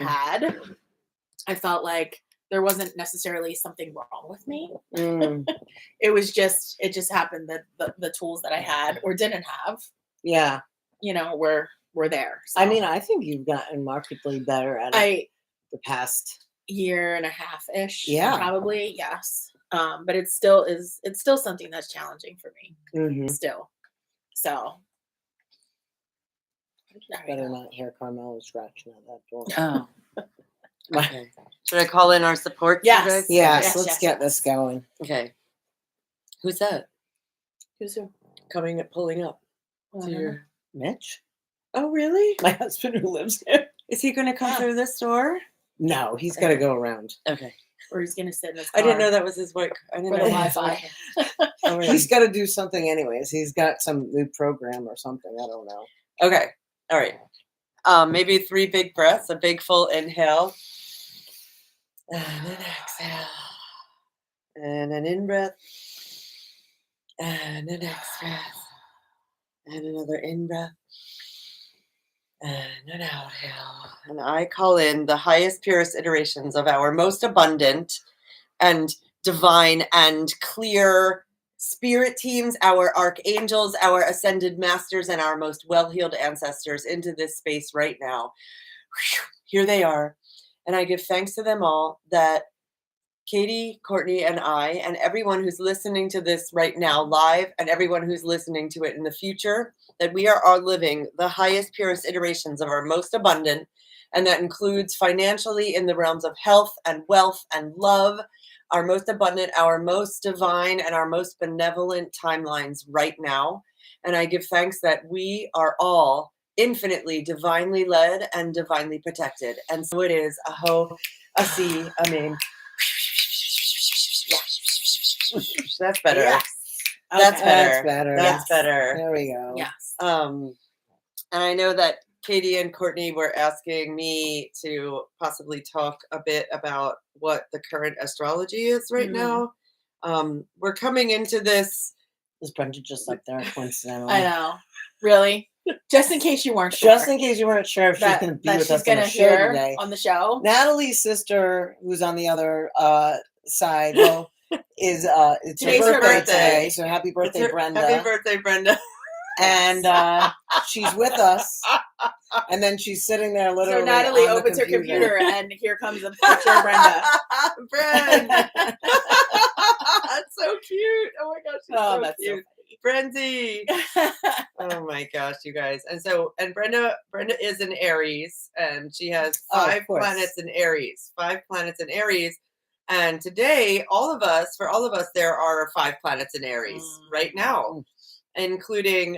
had, I felt like there wasn't necessarily something wrong with me. It just happened that the tools that I had or didn't have, Yeah. were there. So I mean, I think you've gotten markedly better at it the past year and a half-ish. Yeah. Probably, yes. But it's still something that's challenging for me. Still. So better not hear Carmela scratching at that door. Oh. Okay. Should I call in our support? Yes. Yes, let's get this going. Okay. Who's that? Who's who? Pulling up. To your... Mitch? Oh, really? My husband who lives there. Is he going to come through this door? No, he's got to go around. Okay. Or he's going to sit in his car. I didn't know that was his work. I didn't for know the Wi-Fi. He's got to do something anyways. He's got some new program or something. I don't know. Okay. All right. Maybe 3 big breaths. A big full inhale. And an exhale. And an in-breath. And an exhale. And another in-breath. And an out-hail. And I call in the highest, purest iterations of our most abundant and divine and clear spirit teams, our archangels, our ascended masters, and our most well-healed ancestors into this space right now. Here they are. And I give thanks to them all that Katie, Courtney, and I, and everyone who's listening to this right now live, and everyone who's listening to it in the future, that we are all living the highest, purest iterations of our most abundant, and that includes financially in the realms of health and wealth and love, our most abundant, our most divine, and our most benevolent timelines right now. And I give thanks that we are all infinitely divinely led and divinely protected. And so it is. Aho, Asi, Amen. That's better. Yes. That's Okay. better. That's better. That's Yes. better. There we go. Yes. And I know that Katie and Courtney were asking me to possibly talk a bit about what the current astrology is right now. We're coming into this. Is Brenda just up there coincidentally? I know. Really? Just in case you weren't sure. Just in case you weren't sure if she's going to be with us on the show today. On the show. Natalie's sister, who's on the other side, is it's Today's her her birthday birthday. today. So happy birthday, Brenda! Happy birthday, Brenda! And she's with us, and then she's sitting there literally. So Natalie on the opens her computer, and here comes a picture of Brenda. Brenda, that's so cute! Oh my gosh, she's so that's cute, Brendy. Oh my gosh, you guys! And Brenda is in Aries, and she has 5 planets in Aries. 5 planets in Aries. And today, for all of us, there are 5 planets in Aries right now, including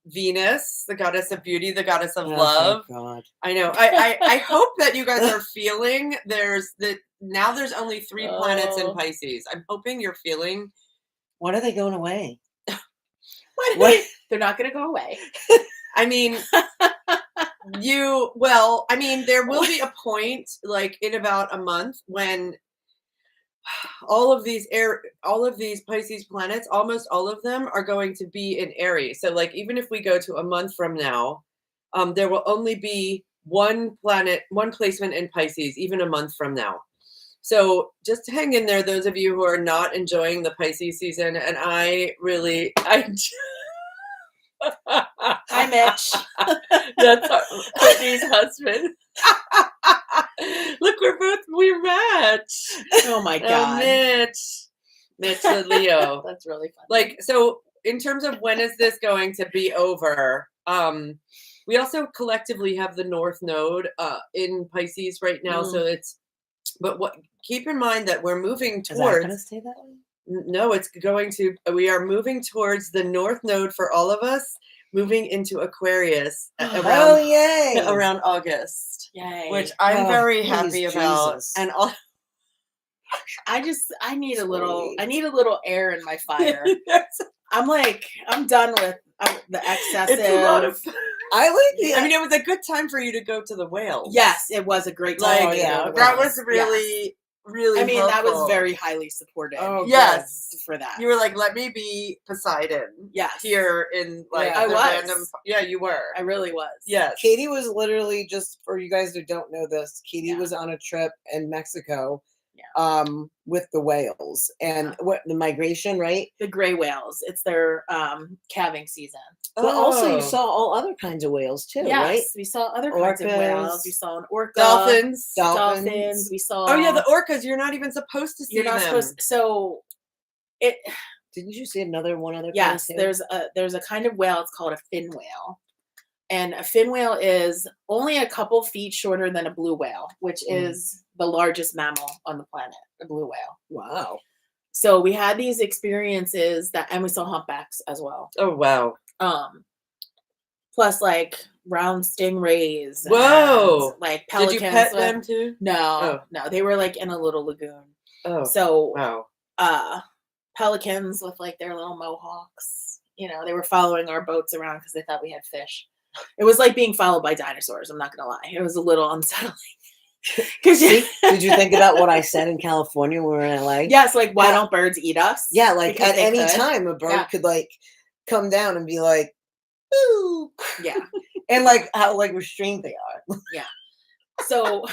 Venus, the goddess of beauty, the goddess of love. God. I know. I hope that you guys are feeling now there's only 3 planets in Pisces. I'm hoping you're feeling. When are they going away? What? They're not going to go away. I mean, there will be a point, like in about a month, when all of these Pisces planets, almost all of them, are going to be in Aries. So like even if we go to a month from now, there will only be one placement in Pisces, even a month from now. So just hang in there, those of you who are not enjoying the Pisces season. And I Hi, Mitch. That's Courtney's husband. Look, we match. Oh my God. Mitch the Leo. That's really fun. Like, so in terms of when is this going to be over? We also collectively have the North Node in Pisces right now. So keep in mind that we're moving towards. Is that going to stay that way? No, we are moving towards the North Node for all of us, moving into Aquarius around August. Yay. Which I'm very happy about. Jesus. And I need a little air in my fire. I'm done with the excessive. It's a lot of I like I mean, it was a good time for you to go to the whales. Yes, it was a great time. That was really really I mean, that was helpful. very highly supported. Oh, Yes. For that. You were like, let me be Poseidon. Yes. Here in like Yeah. the I was. random. Yeah, you were. I really was. Yes. Katie was literally, just for you guys who don't know this, Katie Yeah. was on a trip in Mexico Yeah. with the whales and Yeah. what the migration, right? The gray whales. It's their calving season. But also you Oh. saw all other kinds of whales too, Yes, right? we saw other kinds of whales. We Orcas, saw an orca, Dolphins. dolphins. We saw. Oh yeah, the orcas. You're not even supposed to see You're not them. supposed. So, it. Didn't you see another kind Yes, too? there's a kind of whale. It's called a fin whale, and a fin whale is only a couple feet shorter than a blue whale, which is the largest mammal on the planet. A blue whale. Wow. So we had these experiences and we saw humpbacks as well. Oh wow. Plus like round stingrays. Whoa. And, like Did pelicans. you pet them too? No, no, they were like in a little lagoon. Oh. So Wow. pelicans with like their little mohawks. You know, they were following our boats around because they thought we had fish. It was like being followed by dinosaurs. I'm not gonna lie. It was a little unsettling. See, did you think about what I said in California when we were in LA? Yes, like why don't birds eat us? Yeah, like Because at they any could. time a bird Yeah. could like come down and be like, ooh. Yeah. And like how like restrained they are. So,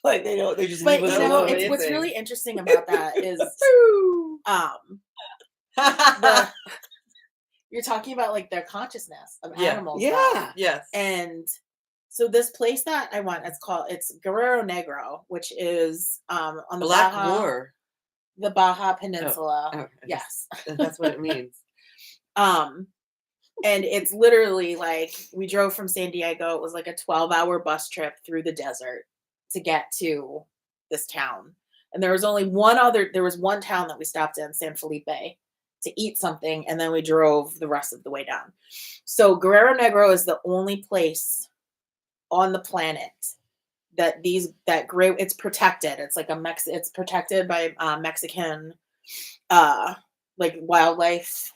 Like they just but leave you us know, alone. it's what's really interesting about that is you're talking about like their consciousness of Yeah. animals. Yeah. Yes. And so this place that I went, it's Guerrero Negro, which is on the Black Baja, War. the Baja Peninsula. Okay. Yes. That's what it means. And it's literally like we drove from San Diego. It was like a 12-hour bus trip through the desert to get to this town. And there was one town that we stopped in, San Felipe, to eat something, and then we drove the rest of the way down. So Guerrero Negro is the only place on the planet that it's protected. It's like it's protected by Mexican like wildlife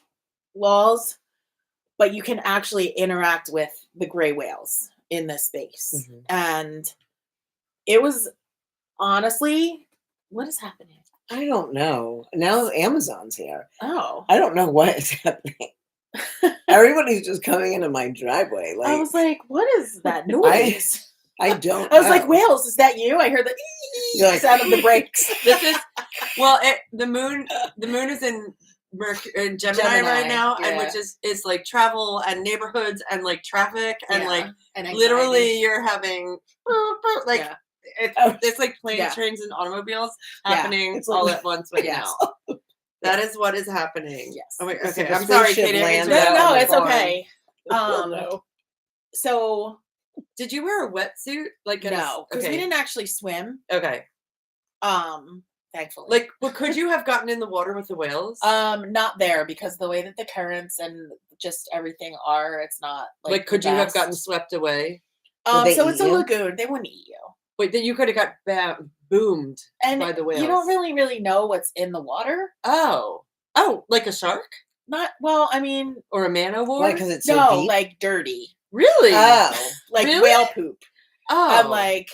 laws, but you can actually interact with the gray whales in this space. Mhm. And it was honestly, what is happening? I don't know. Now Amazon's here. Oh, I don't know what is happening. Everybody's just coming into my driveway. Like I was like, what is that noise? I don't I was like, know. whales, is that you? I heard the You're like, sound of the brakes. This is the moon is in Gemini right now, and yeah. which is like travel and neighborhoods and like traffic and Yeah, like and anxiety. literally you're having like Yeah. it's like planes, Yeah. trains, and automobiles Yeah. happening It's like- all at once right Yes. now. That is what is happening. Yes. Oh, wait, It's okay. like a I'm sorry, spaceship Katie. I landed interrupted No, on the it's farm. okay. No. So Did you wear a wetsuit? Like no, because okay. we didn't actually swim. Okay. Thankfully. Like, well, could you have gotten in the water with the whales? Not there because the way that the currents and just everything are, it's not like, the could you have best. gotten swept away? Would they So eat it's a you? lagoon. They wouldn't eat you. Wait, then you could have got boomed And by the whales. you don't really know what's in the water. Oh, like a shark Not well. I mean, or a man o' war? Why? Because it's so no, deep. like dirty, Really? Oh. like Really? whale poop. Oh. I'm like,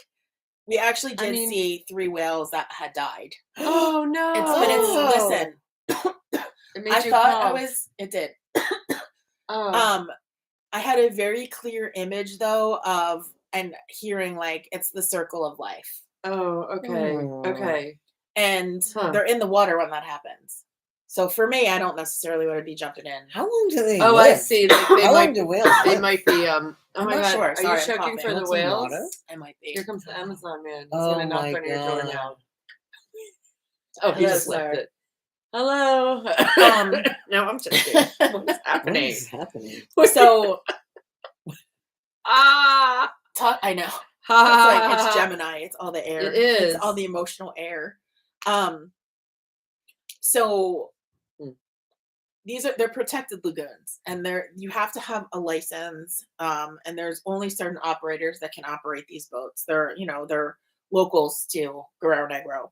we actually I did mean- see 3 whales that had died. Oh no! Listen, It made I you thought I cough. was. It did. Oh. I had a very clear image though of and hearing like it's the circle of life, Oh, okay. Hmm. Okay. and Huh. they're in the water when that happens. So for me, I don't necessarily want to be jumping in. How long do they Oh, live? I see. Like, they How long might. do whales They live? might be. Oh I'm my not god! sure. Are Sorry, you I'm checking coughing. for the Want some whales? water? I might be. Here comes the Amazon man. He's Oh gonna knock my on your door God. now. Oh, he Hello, just left sir. it. Hello. No, I'm just kidding. What's What happening? is happening? So Ah. I know. It's Ha. like it's Gemini. It's all the air. It is. It's all the emotional air. So Hmm. they're protected lagoons, and you have to have a license. And there's only certain operators that can operate these boats. They're locals to Guerrero Negro,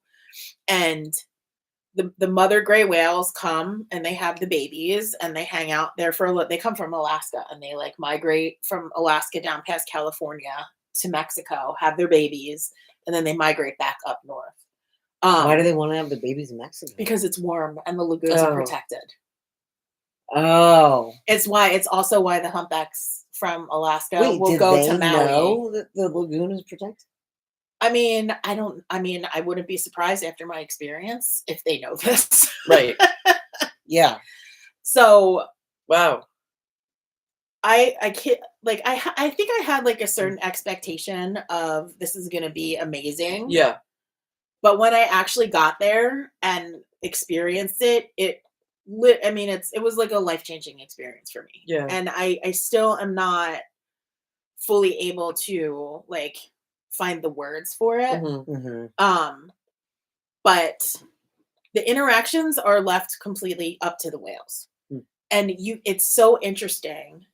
and the mother gray whales come and they have the babies and they hang out there they come from Alaska and they like migrate from Alaska down past California to Mexico, have their babies, and then they migrate back up north. Why do they want to have the babies in Mexico? Because it's warm and the lagoons are Oh. protected. Oh. It's also why the humpbacks from Alaska Wait, will did go they to Maui. know that the lagoon is protected? I mean, I wouldn't be surprised after my experience if they know this. Right. Yeah. So Wow. I can't, like, I think I had like a certain expectation of this is going to be amazing. Yeah. But when I actually got there and experienced it, it was like a life-changing experience for me. Yeah. And I still am not fully able to like find the words for it. Mhm. Mm-hmm. But the interactions are left completely up to the whales. Hmm. And it's so interesting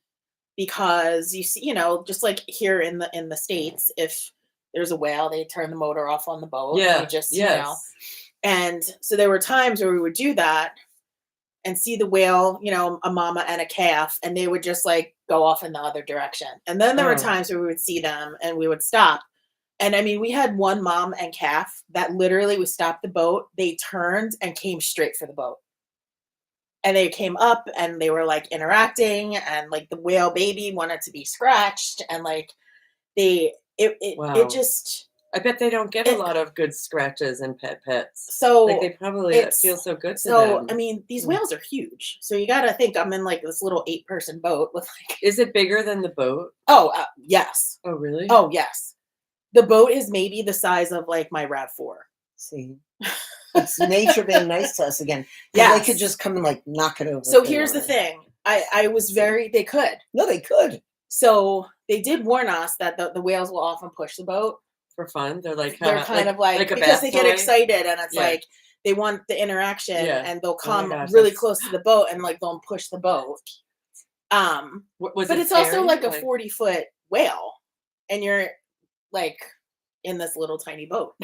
because you see, just like here in the States, if there's a whale, they turn the motor off on the boat. And Yeah. you just, Yes. and so there were times where we would do that and see the whale, a mama and a calf, and they would just like go off in the other direction. And then there were Oh. times where we would see them and we would stop. And I mean, we had one mom and calf that literally we stopped the boat, they turned and came straight for the boat. And they came up and they were like interacting, and like the whale baby wanted to be scratched, and like Wow. it just I bet they don't get a lot of good scratches and pets. so Like they probably feel so good to so them. I mean, these Mm. whales are huge. So you got to think I'm in like this little 8-person boat with like Is it bigger than the boat? yes. Oh, really? Oh, yes. The boat is maybe the size of like my RAV4. See, it's nature being nice to us again. Yeah, They could just come and like knock it over. So if they here's the wanted. thing. I was they could. No, they could. So they did warn us that the whales will often push the boat. For fun? They're like They're kind of like a because bath they get toy? excited and it's Yeah. like they want the interaction and they'll Oh my come gosh, really that's- close to the boat and like they'll push the boat. Was But it it's also scary? like a 40-foot whale and you're like in this little tiny boat.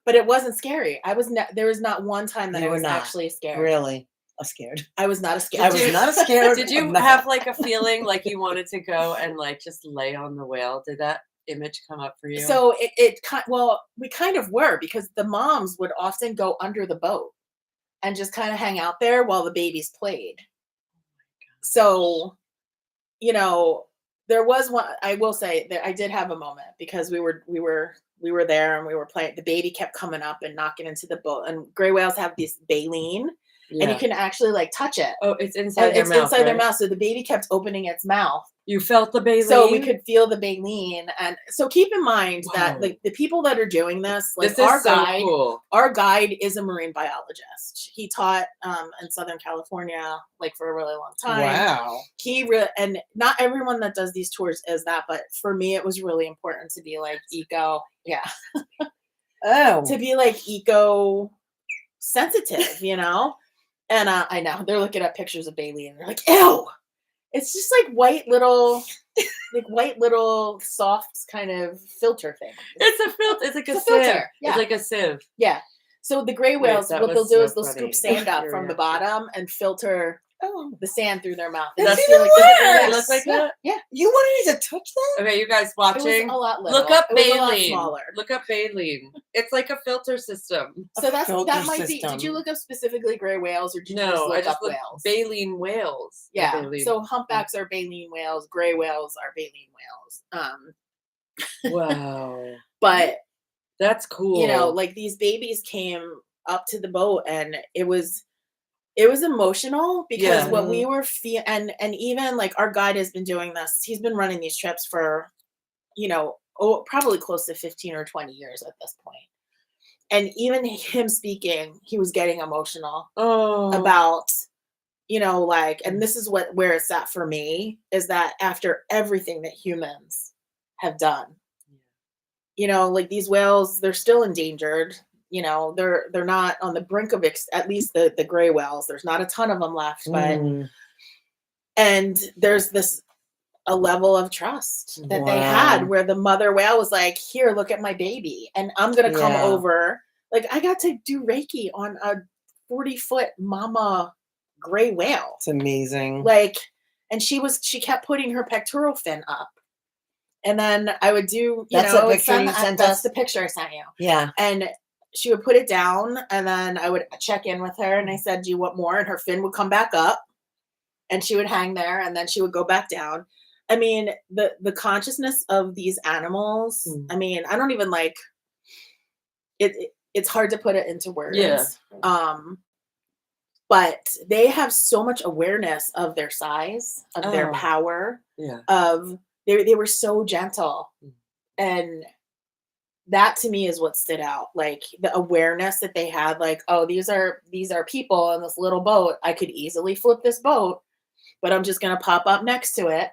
But it wasn't scary. There was not one time that You I were was not. actually scared. Really, I'm scared. I was not a scared. I was not scared. Did of you nothing. have like a feeling like you wanted to go and like just lay on the whale? Did that image come up for you? So we kind of were, because the moms would often go under the boat and just kind of hang out there while the babies played. So, there was one, I will say that I did have a moment because we were there and we were playing. The baby kept coming up and knocking into the boat, and gray whales have this baleen and you can actually like touch it. Oh, it's inside And their it's mouth. inside their right? mouth. So the baby kept opening its mouth. You felt the baleen. So we could feel the baleen. And so keep in mind that Wow. like the people that are doing this, like This is our so guide, cool. our guide is a marine biologist. He taught in Southern California like for a really long time. Wow. And not everyone that does these tours is that, but for me it was really important to be like eco Oh. to be like eco sensitive, And I know they're looking at pictures of Bailey and they're like, ew. It's just like white little soft kind of filter thing. It's a filter. It's like It's a a filter, sieve. yeah. It's like a sieve. Yeah. So the gray Wait, whales, that what they'll was do so is they'll funny. scoop sand up Your from the reaction. bottom and filter Oh. the sand through their mouth. That's Just even feel like- Does it really worse. look like that? Yeah. You wanted me to touch that? Okay, you guys It was watching. a lot little. Look up It was a lot baleen. smaller. Look up baleen. It's like a filter system. So that filter might be. Did you system. look up specifically gray whales, or did you just No, I look just up looked whales? baleen whales. or Yeah. baleen. So humpbacks are baleen whales. Gray whales are baleen whales. Wow, But that's cool. like these babies came up to the boat, and it was emotional because Yeah. what we were and even like our guide has been doing this. He's been running these trips for, probably close to 15 or 20 years at this point. And even him speaking, he was getting emotional Oh, about, and this is where it's at for me, is that after everything that humans have done, like these whales, they're still endangered. They're not on the brink of at least the gray whales. There's not a ton of them left, but Mm. and there's a level of trust that they Wow. had where the mother whale was like, here, look at my baby, and I'm gonna come Yeah. over. Like I got to do Reiki on a 40-foot mama gray whale. It's amazing. Like, and she kept putting her pectoral fin up. And then I would do, That's the picture you sent that's us? the picture I sent you. Yeah. And she would put it down, and then I would check in with her, and I said, "Do you want more?" And her fin would come back up, and she would hang there, and then she would go back down. I mean, the consciousness of these animals. I mean, I don't even like it. It's hard to put it into words. Yeah. But they have so much awareness of their size, of their Oh. power, Yeah. of they were so gentle. And that to me is what stood out. Like the awareness that they had, like, oh, these are people in this little boat. I could easily flip this boat, but I'm just gonna pop up next to it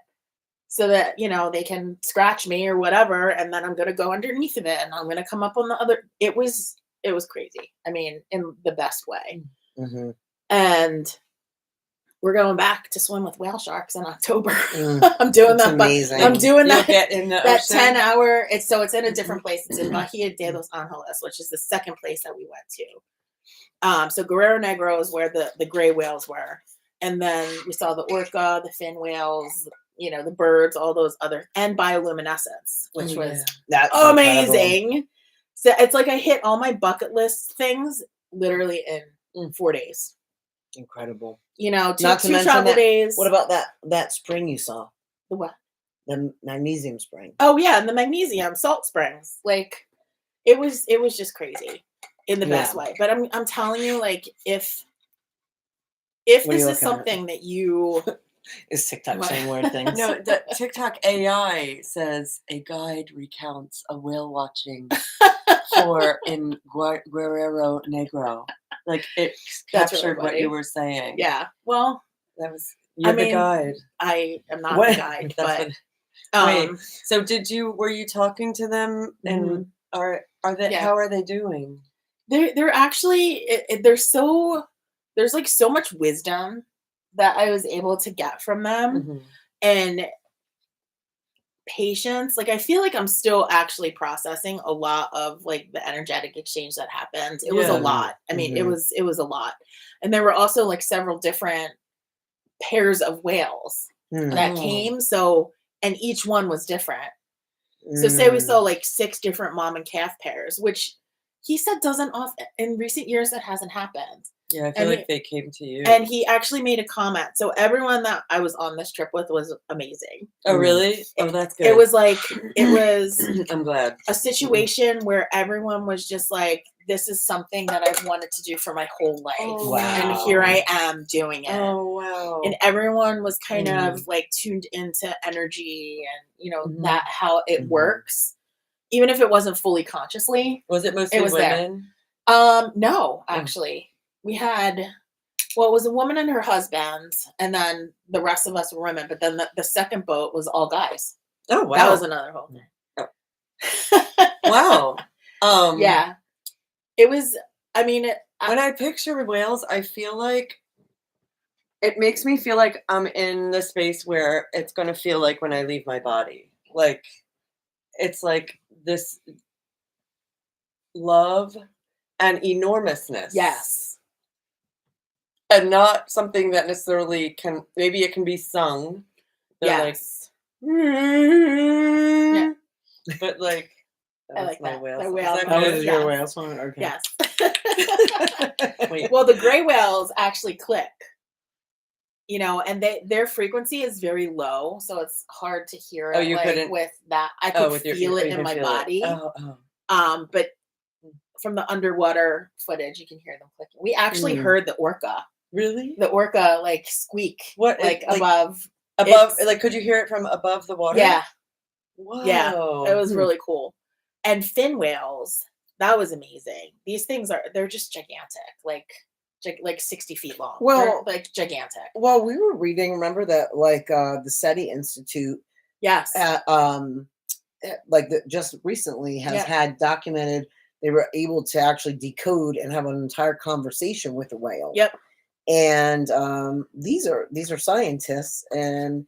so that, you know, they can scratch me or whatever, and then I'm gonna go underneath of it and I'm gonna come up on the other. It was crazy. I mean, in the best way. Mm-hmm. And we're going back to swim with whale sharks in October. Mm. I'm doing That's that. But amazing. I'm doing You'll that. get in the That ocean? 10-hour. It's in a different place. It's in Bahia de los Angeles, which is the second place that we went to. So Guerrero Negro is where the gray whales were, and then we saw the orca, the fin whales, you know, the birds, all those other, and bioluminescence, which Oh, was yeah. That's amazing. So it's like I hit all my bucket list things literally in 4 days. incredible. You know, two Not to mention travel that- days. What about that spring you saw? the what? The magnesium spring. Oh yeah, and the magnesium salt springs. Like it was just crazy in the best Yeah. way. But I'm telling you, like if What are this you is looking at? something that you Is TikTok What? saying weird things? No, the TikTok AI says a guide recounts a whale watching for in Guerrero Negro. Like it That's really captured what funny. you were saying. yeah. Well, That was you're the mean, guide. I am not What? a guide, That's but what, wait. um So were you talking to them and are they Yeah. how are they doing? they're actually there's like so much wisdom that I was able to get from them. Mhm. And patience. Like I feel like I'm still actually processing a lot of like the energetic exchange that happened. It was a Yeah. lot. I mean, Mhm. it was a lot. And there were also like several different pairs of whales Hmm. that Oh. came. So and each one was different. So say we Mm. saw like 6 different mom and calf pairs, which he said doesn't often in recent years that hasn't happened. Yeah, I feel And like he- they came to you. And he actually made a comment. So everyone that I was on this trip with was amazing. oh really? Oh that's good. It was like it was I'm glad. a situation where everyone was just like, this is something that I've wanted to do for my whole life. Oh, And wow. here I am doing it. Oh wow. And everyone was kind of like tuned into energy and, you know, Mhm. that how it Mhm. works, even if it wasn't fully consciously. was it mostly was there. women? No, actually. We had, well, it was a woman and her husband, and then the rest of us were women, but then the second boat was all guys. Oh wow. That was another whole thing. Oh. Wow. Yeah. It was, I mean, When I picture whales, I feel like it makes me feel like I'm in the space where it's going to feel like when I leave my body. Like it's like this love and enormousness. yes. And not something that necessarily can, maybe it can be sung. They're like, Yes. yeah. But like, I was like my that. whale The song. whale Is song. That good? was Yes. your whale song? Okay. Yes. Wait. Well, the gray whales actually click, you know, and their frequency is very low, so it's hard to hear it. Oh, you like, couldn't- with that. I Oh, could with your feel you it in can my feel body. Oh. But from the underwater footage, you can hear them clicking. We actually heard the orca Really? like squeak, What, like like, above. Above, It's- like, could you hear it from above the water? Yeah, Whoa. yeah, it was Hmm. really cool. And fin whales, that was amazing. These things they're just gigantic, like 60 feet long. Well- They're, like gigantic. Well, we were reading, remember that like the SETI Institute Yes. just recently has Yeah. had documented they were able to actually decode and have an entire conversation with a whale. Yep. And these are scientists, and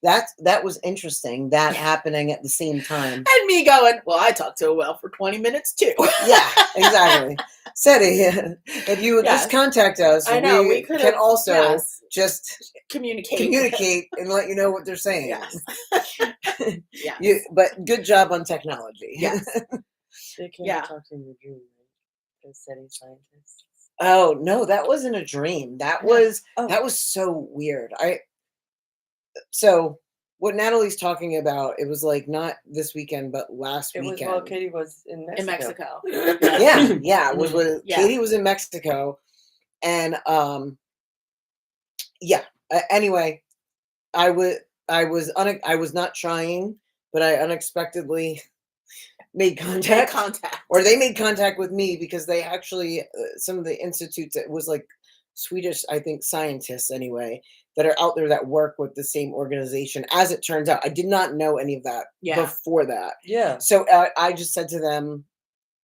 that was interesting. That happening at the same time. And me going, well, I talked to a whale for 20 minutes too. Yeah, exactly. SETI, if you would Yes. just contact us, I know, we could can also yes, just communicate. communicate and let you know what they're saying. Yes. Yes. But good job on technology. Yes. They came Yeah. to talk to you in your dream, right? Those SETI scientists. Oh no, that wasn't a dream. That Yeah. was Oh. that was so weird. So what Natalie's talking about, it was like not this weekend, but last It was weekend. while Katie was in Mexico. In Mexico. Yeah, it was Mhm. with Yeah. Katie was in Mexico, and yeah. Anyway, I was not trying, but I unexpectedly made Make contact, contact. or they made contact with me because they actually some of the institutes, it was like Swedish, I think, scientists anyway, that are out there that work with the same organization. As it turns out, I did not know any of that Yeah. before that. Yeah. So I just said to them,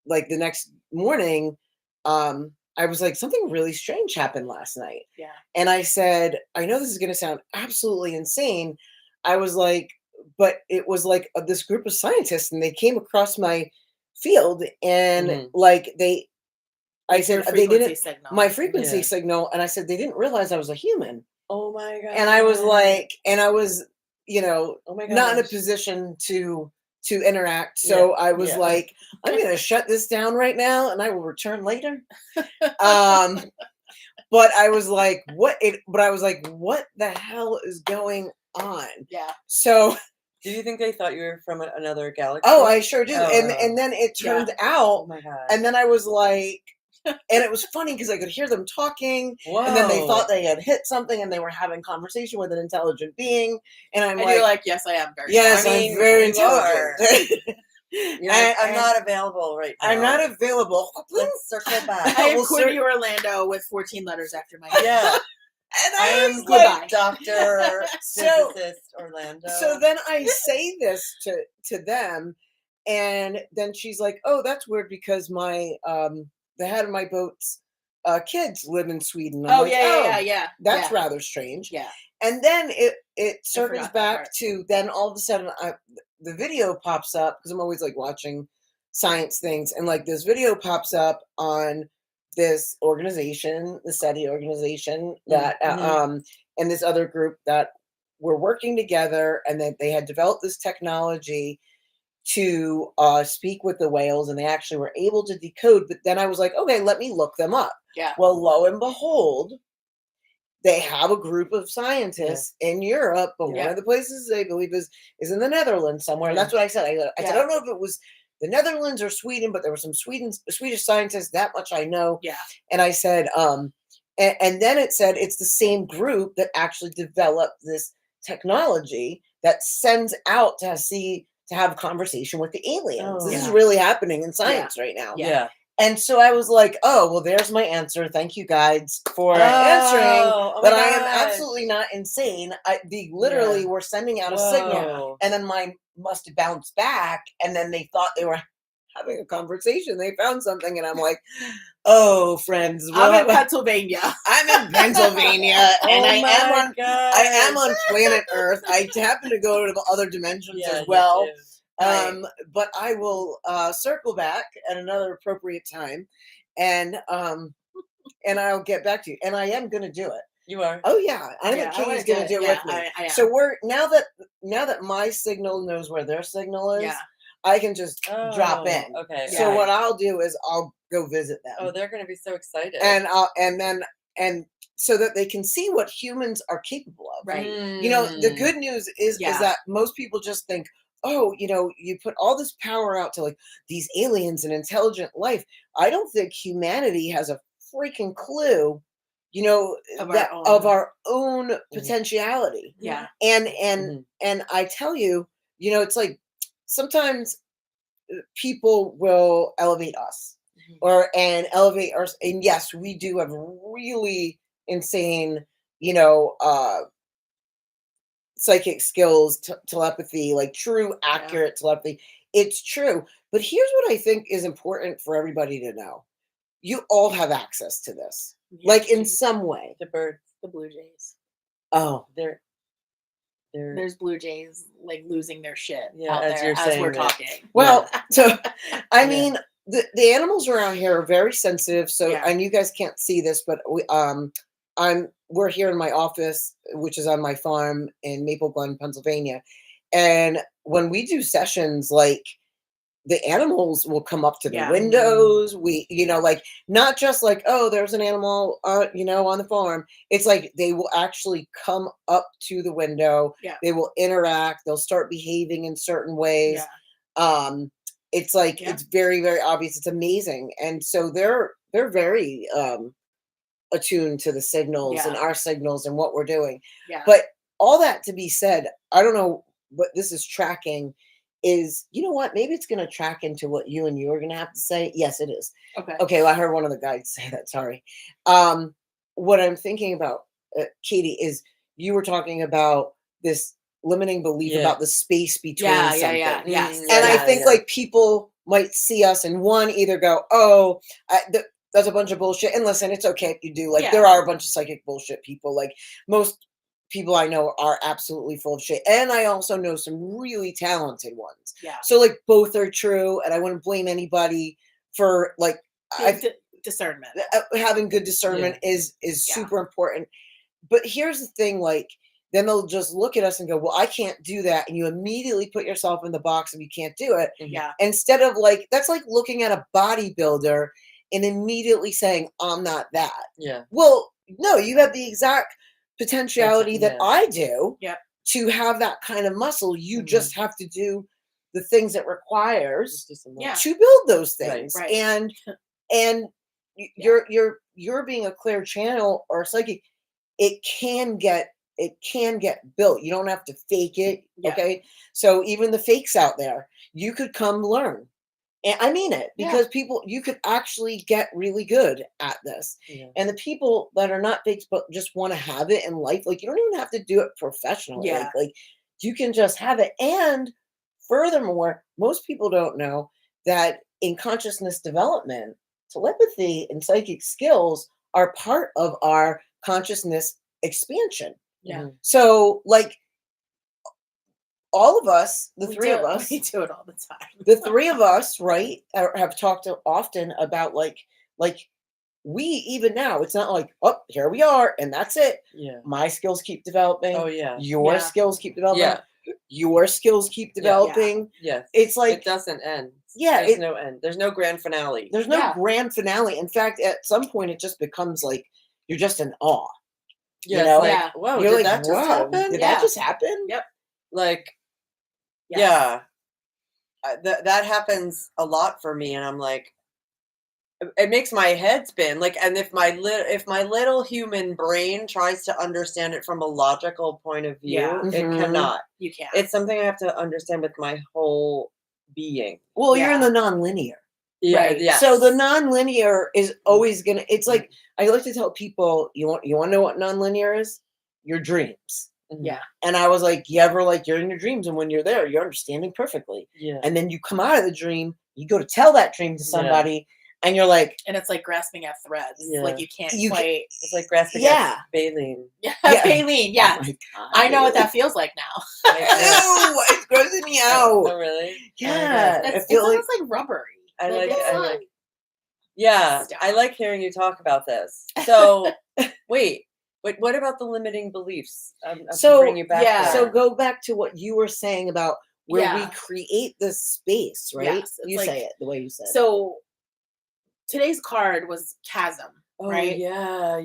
like the next morning, I was like, something really strange happened last night. Yeah. And I said, I know this is going to sound absolutely insane. I was like, but it was like this group of scientists, and they came across my field, and Mhm. like I Like your said, they frequency didn't, signal. my frequency Yeah. signal, and I said, they didn't realize I was a human. Oh my god. And I was like, and I was, oh my god. not in a position to interact. So I was yeah. like, I'm going to shut this down right now, and I will return later. But I was like, what the hell is going on? Yeah. So, Do you think they thought you were from another galaxy? oh, I sure do. Oh, And then it Yeah. turned oh out, my god. and then I was like, and it was funny because I could hear them talking, and then they Whoa. thought they had hit something, and they were having conversation with an intelligent being, and I'm And like, you're like, yes, I am very. yes, I mean, I'm very you intelligent. You're like, I'm not available right now. I'm not available. Let's circle back. I am Well, Quinny Orlando with 14 letters after my name. yeah. And I I am was goodbye. like, Dr. So- Physicist Orlando. so then I say this to them, and then she's like, "Oh, that's weird because my the head of my boat's kids live in Sweden." I'm Oh like, yeah. That's yeah. rather strange. Yeah. And then it circles forgot that back part. to, then all of a sudden the video pops up, because I'm always like watching science things, and like this video pops up on this organization, the SETI organization, that Mhm. and this other group that were working together, and that they had developed this technology to speak with the whales, and they actually were able to decode. But then I was like, okay, let me look them up. Yeah. Well, lo and behold, they have a group of scientists in Europe, but one Yeah. of the places they believe is in the Netherlands somewhere. And Yeah. that's what I said. I said, I Yeah. don't know if it was the Netherlands or Sweden, but there were some Swedish scientists. That much I know. Yeah. And I said, and then it said it's the same group that actually developed this technology that sends out to have a conversation with the aliens. Oh. This is Yeah. really happening in science right now. Yeah. Yeah. And so I was like, oh, well, there's my answer. Thank you, guides, for answering. Oh But my I am gosh. absolutely not insane. They literally Yeah. were sending out a signal, Whoa. and then mine must have bounced back, and then they thought they were having a conversation. They found something, and I'm like, oh, friends, I'm in Pennsylvania. I'm in Pennsylvania, and Oh I am my on I am gosh. on planet Earth. I happen to go to the other dimensions Yeah, as you well. do. Right. But I will circle back at another appropriate time, and I'll get back to you. And I am going to do it. You are. Oh yeah, I think Yeah, I wanna Katie's going to do it Yeah, with me. I am. So we're now that my signal knows where their signal is, Yeah. I can just drop Oh, in. Okay. So Yeah. what I'll do is I'll go visit them, Oh, they're gonna be so excited. and so that they can see what humans are capable of. Right. You know, the Mm. good news is Yeah. that most people just think, oh, you put all this power out to like these aliens and intelligent life. I don't think humanity has a freaking clue, Of our that own. of our own potentiality. Yeah. And I tell you, it's like sometimes people will elevate us, Mhm. and elevate our, and yes, we do have really insane, you know, psychic skills, telepathy, like true, accurate telepathy. It's true. But here's what I think is important for everybody to know. You all have access to this, Yeah, like in geez. some way. The birds. The Blue Jays. Oh, They're. There's Blue Jays like losing their shit Yeah, out as there you're as saying we're that. talking. well, so I Yeah. mean, the animals around here are very sensitive. So, Yeah. and you guys can't see this, but we're here in my office, which is on my farm in Maple Glen, Pennsylvania. And when we do sessions, like the animals will come up to the Yeah. windows. We, like, not just like, oh, there's an animal, on the farm. It's like they will actually come up to the window. Yeah. They will interact. They'll start behaving in certain ways. Yeah. It's like, Yeah. it's very, very obvious. It's amazing. And so they're very attuned to the signals and Yeah. our signals and what we're doing. Yeah. But all that to be said, I don't know what this is tracking is, you know what? Maybe it's going to track into what you are going to have to say. Yes, it is. Okay. Okay. Well, I heard one of the guys say that. Sorry. What I'm thinking about, Katie, is you were talking about this limiting belief Yeah. about the space between Yeah. something. Yes. And I Yeah, think yeah. like people might see us and one either go, oh, that's a bunch of bullshit. And listen, it's okay if you do. Like, Yeah. there are a bunch of psychic bullshit people. Like, most people I know are absolutely full of shit. And I also know some really talented ones. Yeah. So, like, both are true. And I wouldn't blame anybody for, like, Discernment. having good discernment is Yeah. super important. But here's the thing, like, then they'll just look at us and go, well, I can't do that. And you immediately put yourself in the box and you can't do it. Yeah. Instead of, like, that's like looking at a bodybuilder and immediately saying, I'm not that. Yeah. Well, no, you have the exact potentiality that yeah. I do Yep. to have that kind of muscle. You Mhm. just have to do the things it requires Yeah. to build those Right, things. right. And Yeah. you're being a clear channel or psychic, it can get built. You don't have to fake it. Yeah. Okay. So even the fakes out there, you could come learn. And I mean it, Yeah. because you could actually get really good at this. Yeah. And the people that are not fakes but just want to have it in life, like, you don't even have to do it professionally. Yeah. Like you can just have it. And furthermore, most people don't know that in consciousness development, telepathy and psychic skills are part of our consciousness expansion. Yeah. Mhm. So, like, all of us, the We three do of it- us, We do it all the time. the three of us, right, have talked often about like we, even now, it's not like, oh, here we are and that's it. Yeah. My skills keep developing. Oh yeah. Your Yeah. skills keep developing. Yeah. Your skills keep developing. Yes. It's like, it doesn't end. yeah, There's no end. There's no grand finale. there's no Yeah. grand finale. In fact, at some point, it just becomes like you're just in awe. Yeah. you know? Like, Yeah. whoa, You're did like, that just wow, happen? did Yeah. that just happen? Yep. Like, Yes. yeah. That happens a lot for me, and I'm like, it makes my head spin. Like, and if my little human brain tries to understand it from a logical point of view, Yeah. it Mhm. cannot. You can. It's something I have to understand with my whole being. Well, you're in Yeah. the nonlinear. Yeah. Right. Yes. So the nonlinear is always gonna. It's like, I like to tell people, you want to know what nonlinear is? Your dreams. Mhm. Yeah. And I was like, you ever, like, you're in your dreams, and when you're there, you're understanding perfectly. Yeah. And then you come out of the dream, you go to tell that dream to Yeah. somebody, and you're like, And it's like grasping at threads. Yeah. Like you can't You ca- quite. It's like grasping Yeah. at baleen. Yeah. Yeah. Baleen. Yeah. oh my God, I know what dude. that feels like now. Ew, it's grossing me Oh, out. really? Yeah, It's, I it's feel like almost like rubbery. I like it's I not- like Yeah, Stop. I like hearing you talk about this. So, wait, what about the limiting beliefs? I have So, to bring you back. yeah. there. so go back to what you were saying about where we Yeah. create this space, right? Yes, it's You like- say it the way you said. So today's card was chasm, oh, right? Yeah.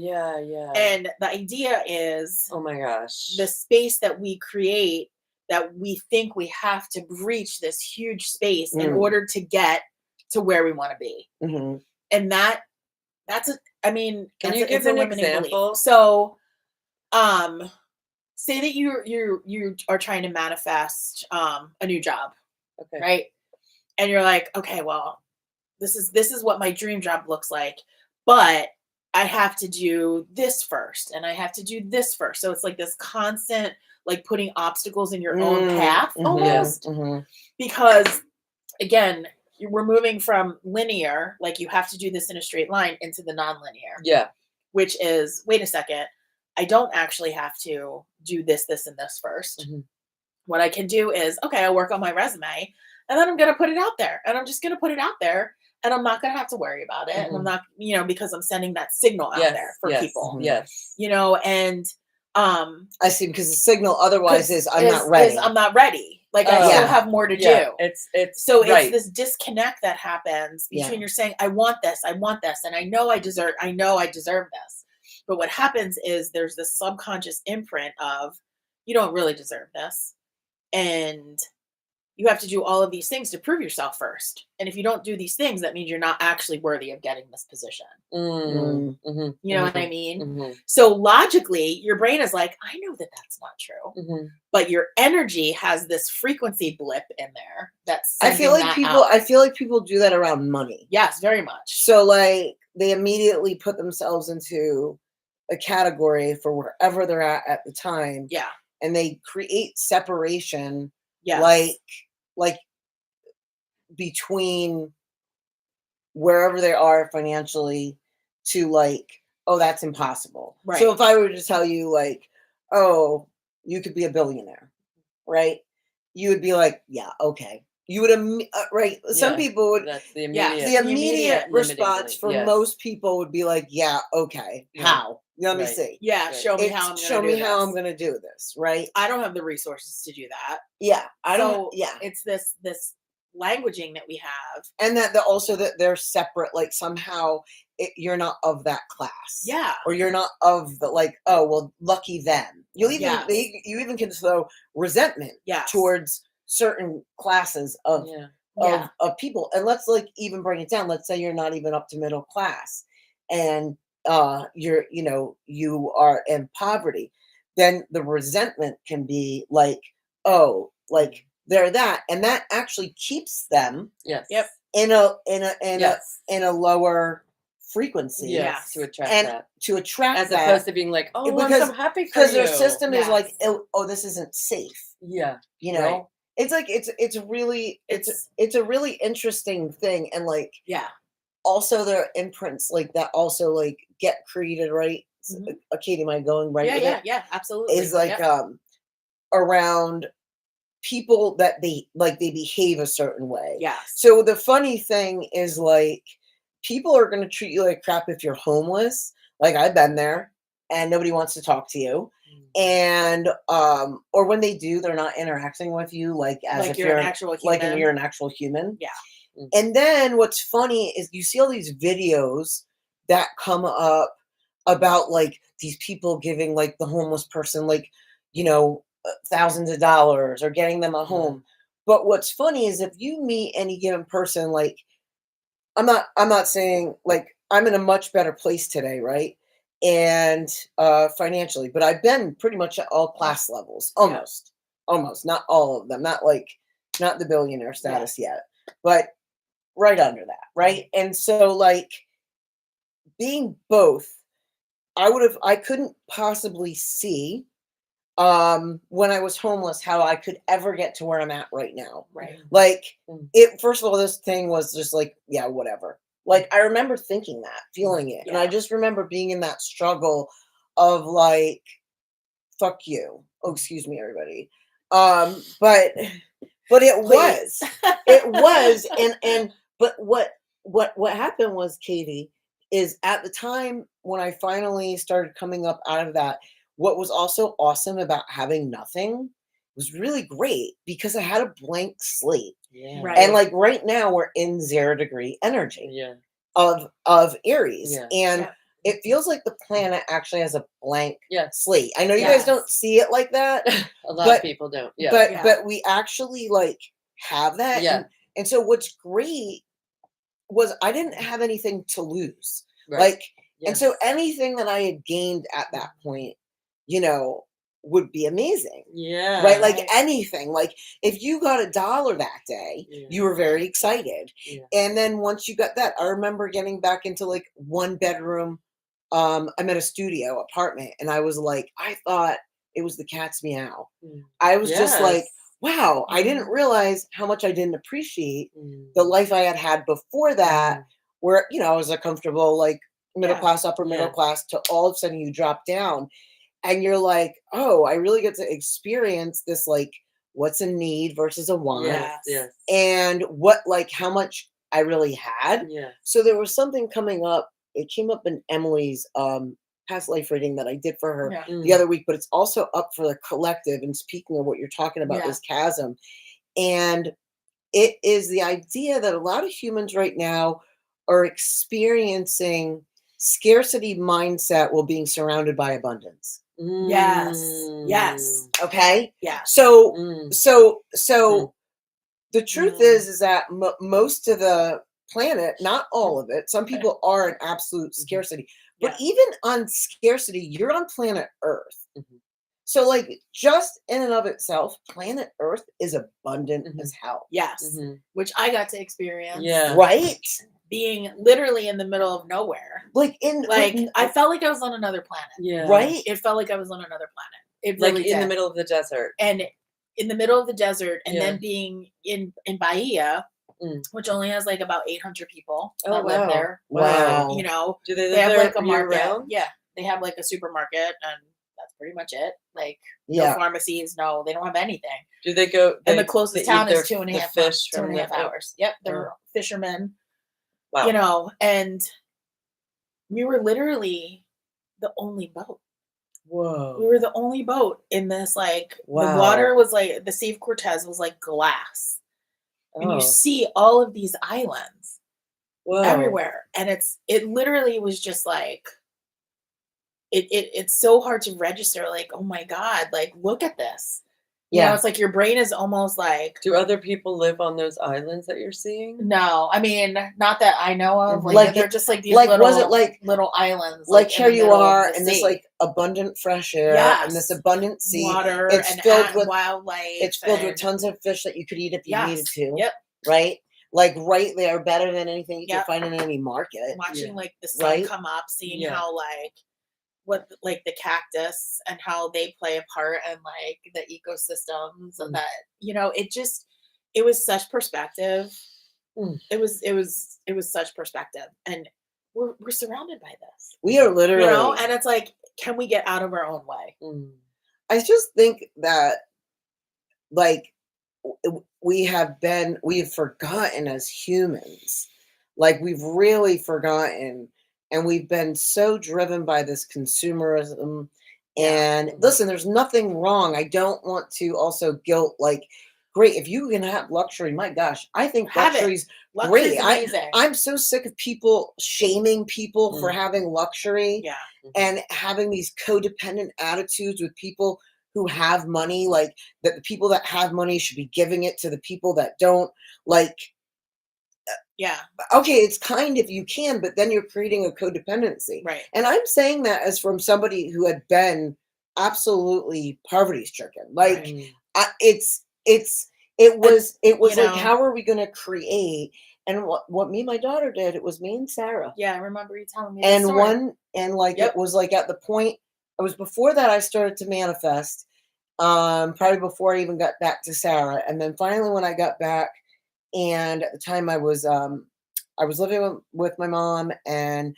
And the idea is oh my gosh. the space that we create, that we think we have to breach this huge space in Mm. order to get to where we want to be. Mhm. And that's I mean, Can that's you a- give it's a an limiting belief. example? So, say that you are trying to manifest a new job, Okay. right? And you're like, okay, well, this is what my dream job looks like, but I have to do this first, and I have to do this first. So it's like this constant, like, putting obstacles in your own path Mhm. almost, Mhm. because again, we're moving from linear, like you have to do this in a straight line, into the nonlinear, Yeah. which is, wait a second, I don't actually have to do this, this, and this 1st. Mhm. What I can do is, okay, I'll work on my resume, and then I'm going to put it out there, and I'm just going to put it out there, and I'm not going to have to worry about it. And I'm not, because I'm sending that signal out Yes. there for yes, people, Yes. and I see, because the signal otherwise is I'm not ready. I'm not ready. Like I still Yeah. have more to Yeah, do. it's So right. it's this disconnect that happens Yeah. between you're saying, I want this, and I know I deserve this. But what happens is there's this subconscious imprint of you don't really deserve this. And you have to do all of these things to prove yourself first. And if you don't do these things, that means you're not actually worthy of getting this position. Mhm, You know what I mhm, mean? mhm, So logically, your brain is like, I know that that's not true. mhm. But your energy has this frequency blip in there that's I feel like people do that around money. Yes, very much. So like they immediately put themselves into a category for wherever they're at the time, Yeah. and they create separation, Yes. like between wherever they are financially to like, oh, that's impossible. Right. So if I were to tell you like, oh, you could be a billionaire, right? You would be like, yeah, okay. You would, right? Some Yeah, people would. That's the Yeah, immediate. The the immediate immediate response limiting for belief, yes. most people would be like, yeah, okay. Right. How? Let me Right. see. Yeah, Right. show me It's- how I'm gonna show do me how this. I'm gonna do this, right? I don't have the resources to do that. Yeah, I don't. So Yeah, it's this languaging that we have. and that also that they're separate. Like somehow you're not of that class. Yeah. or you're not of the like. Oh well, lucky them. You even Yes. you even can throw resentment Yes. towards certain classes of Yeah. Yeah. of people. And let's like even bring it down. Let's say you're not even up to middle class and you are in poverty. Then the resentment can be like, oh, like they're that, and that actually keeps them Yes. Yep. in a Yes. in a lower frequency. Yes. Yes. To attract And that, to attract as that, opposed to being like, oh, I'm because- so happy for because you. their system is like, Yes. oh, this isn't safe. Yeah. You know, Right. it's like it's really it's a really interesting thing, and like Yeah. also their imprints like that also like get created, right? Mhm. Katie, am I going right Yeah, with yeah, it? yeah, absolutely. Is like Yep. around people that they behave a certain way. Yes. So the funny thing is like people are going to treat you like crap if you're homeless. Like I've been there and nobody wants to talk to you. And or when they do, they're not interacting with you like as like if you're an actual human. like if you're an actual human. Yeah. And then what's funny is you see all these videos that come up about like these people giving like the homeless person like, thousands of dollars or getting them a home. But what's funny is if you meet any given person, like I'm not saying like I'm in a much better place today, right? And financially, but I've been pretty much at all class levels, almost, not all of them, not the billionaire status yet, but right under that, right? And so like being both, I couldn't possibly see when I was homeless how I could ever get to where I'm at right now. Right. Like Mm. it first of all, this thing was just like, yeah, whatever. Like I remember thinking that, feeling it. And I Yeah. just remember being in that struggle of like, fuck you. Oh, excuse me, everybody. But it was. It was. And but what happened was, Katie, is at the time when I finally started coming up out of that, what was also awesome about having nothing was really great because I had a blank slate. Yeah. Right. And like right now we're in 0 degree energy Yeah. of Aries. Yeah. And Yeah. it feels like the planet actually has a blank Yeah. slate. I know you guys Yes. don't see it like that, A lot But- of people don't. Yeah. but Yeah. but we actually like have that. Yeah. And so what's great was I didn't have anything to lose. Right. Like Yes. and so anything that I had gained at that point, would be amazing. Yeah. Right? Like Right. anything. Like if you got $1 that day, Yeah. you were very excited. Yeah. And then once you got that, I remember getting back into like 1 bedroom. I'm at a studio apartment and I was like, I thought it was the cat's meow. Mm. I was just like, Yes. wow, I didn't realize how much I didn't appreciate Mm. the life I had before that, where, I was a comfortable, like middle Yeah. class, upper middle Yeah. class, to all of a sudden you drop down and you're like, oh, I really get to experience this, like, what's a need versus a want, Yes. Yes. Yes. and what, like, how much I really had. Yeah. So there was something coming up. It came up in Emily's past life reading that I did for her Yeah. the other week, but it's also up for the collective. And speaking of what you're talking about, Yeah. this chasm, And it is the idea that a lot of humans right now are experiencing scarcity mindset while being surrounded by abundance. Yes. Yes. Okay? Yeah. So Mm. so the truth Mm. is that most of the planet, not all of it, some people are in absolute scarcity. But Yeah. even on scarcity, you're on planet Earth. Mhm. So, like, just in and of itself, planet Earth is abundant Mhm. as hell. Yes. Mhm. Which I got to experience. Yeah. Right? Being literally in the middle of nowhere. Like in Like I felt like I was on another planet. Yeah. right? It felt like I was on another planet. It Like really in the did. middle of the desert. And in the middle of the desert, and Yeah. then being in Bahia, Mm. which only has like about 800 people Oh, that live wow. there. Wow. You know, Do they live they have there like a year market. round? Yeah, they have like a supermarket, and that's pretty much it. Like no Yeah. pharmacies, no, they don't have anything. Do they go? And they- the closest they eat town their- is two and a the half fish two and from a half the- hours. Yep, they're fishermen. Wow. You know, and we were literally the only boat. Whoa. We were the only boat in this, like, the Wow. water was like, the Sea of Cortez was like glass. And Oh. you see all of these islands Whoa. everywhere. And it literally was just like, it's so hard to register, like, oh my God, like, look at this. You know, Yeah. it's like your brain is almost like, Do other people live on those islands that you're seeing? no, I mean, not that I know of. Mhm. Like, Like they're it- just like these like, little, was it like- little islands. Like in here the you middle of are the in this sea. like abundant fresh air and this Yes. abundant sea. Water It's and filled with wildlife. It's filled with and- tons of fish that you could eat if you needed Yes. to. Yep. Right? Like right there, better than anything you Yep. can find in any market. Watching Yeah. like the sun Right? come up, seeing Yeah. how like what like the cactus and how they play a part in like the ecosystems Mm. that it was such perspective. Mm. It was such perspective, and we're surrounded by this, We are literally you know, and it's like, can we get out of our own way? Mm. I just think that like we've forgotten as humans. Like we've really forgotten, and we've been so driven by this consumerism. Yeah. And listen, there's nothing wrong. I don't want to also guilt like great if you can have luxury. My gosh, I think Have it. luxury's Luxury's great. amazing. I'm so sick of people shaming people for having luxury yeah. and having these codependent attitudes with people who have money, like that the people that have money should be giving it to the people that don't. Like, Yeah. okay, it's kind if you can, but then you're creating a codependency. Right. And I'm saying that as from somebody who had been absolutely poverty stricken. Like, Mm. it was you like, know- how are we going to create? And what me and my daughter did, it was me and Sarah. Yeah. I remember you telling me. This And story. it was like at the point, it was before that I started to manifest, probably before I even got back to Sarah. And then finally when I got back, and at the time I was living with my mom, and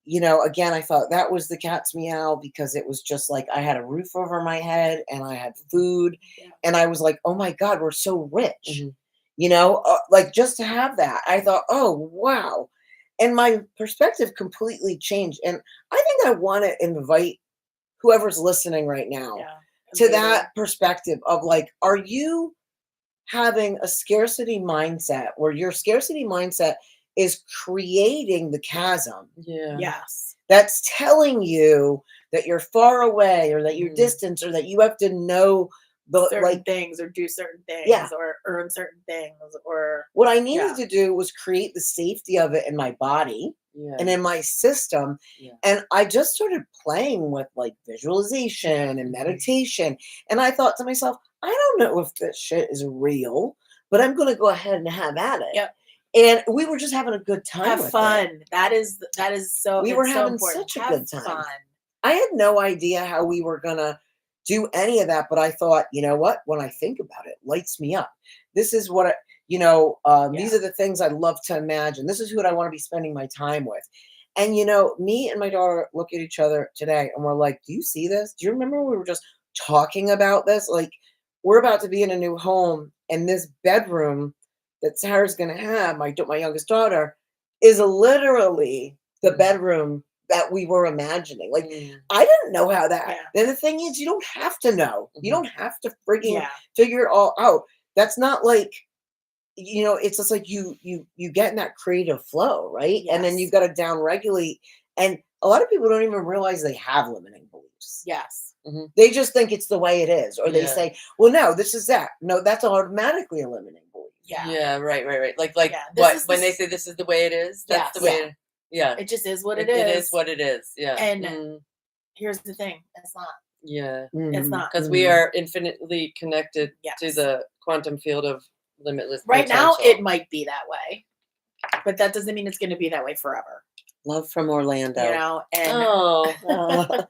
you know, again, I thought that was the cat's meow because it was just like I had a roof over my head and I had food, Yeah. and I was like, oh my God, we're so rich. Mhm. You know, like just to have that, I thought, oh wow. And my perspective completely changed. And I think I want to invite whoever's listening right now Yeah. to that perspective of like, are you having a scarcity mindset where your scarcity mindset is creating the chasm Yeah. Yes. that's telling you that you're far away or that you're Mhm. distant or that you have to know the Certain like things or do certain things Yeah. or earn certain things or what I needed Yeah. to do was create the safety of it in my body Yeah. and in my system. Yeah. And I just started playing with like visualization and Mhm. meditation. And I thought to myself, I don't know if this shit is real, but I'm going to go ahead and have at it. Yep. And we were just having a good time. have with it. fun. That is so. We were it's so having important. such a Have good time. Fun. I had no idea how we were going to do any of that, but I thought, you know what? When I think about it, lights me up. This is what these are the things I love to imagine. This is who I want to be spending my time with. And you know, me and my daughter look at each other today and we're like, do you see this? Do you remember we were just talking about this? Like, we're about to be in a new home, and this bedroom that Sarah's going to have, my youngest daughter, is literally the bedroom that we were imagining. Like, Mm. I didn't know how that. Yeah. Then the thing is, you don't have to know. You Mhm. don't have to frigging Yeah. figure it all out. that's not like, it's just like you get in that creative flow, right? And then Yes. you've got to down regulate. And a lot of people don't even realize they have limiting beliefs. Yes. They just think it's the way it is, or they Yeah. say, well, no, this is that. No, that's automatically a limiting belief. Yeah. Yeah, right. Like Yeah, this what is when they this- say this is the way it is, that's the Yes. way. Yeah, It just is what it is. It is what it is. Yeah, And here's the thing. It's not. yeah, It's not. because we are infinitely connected to Yes. the quantum field of limitless. Right now, potential. it might be that way, but that doesn't mean it's going to be that way forever. Love from Orlando. You know, and Oh, Uh,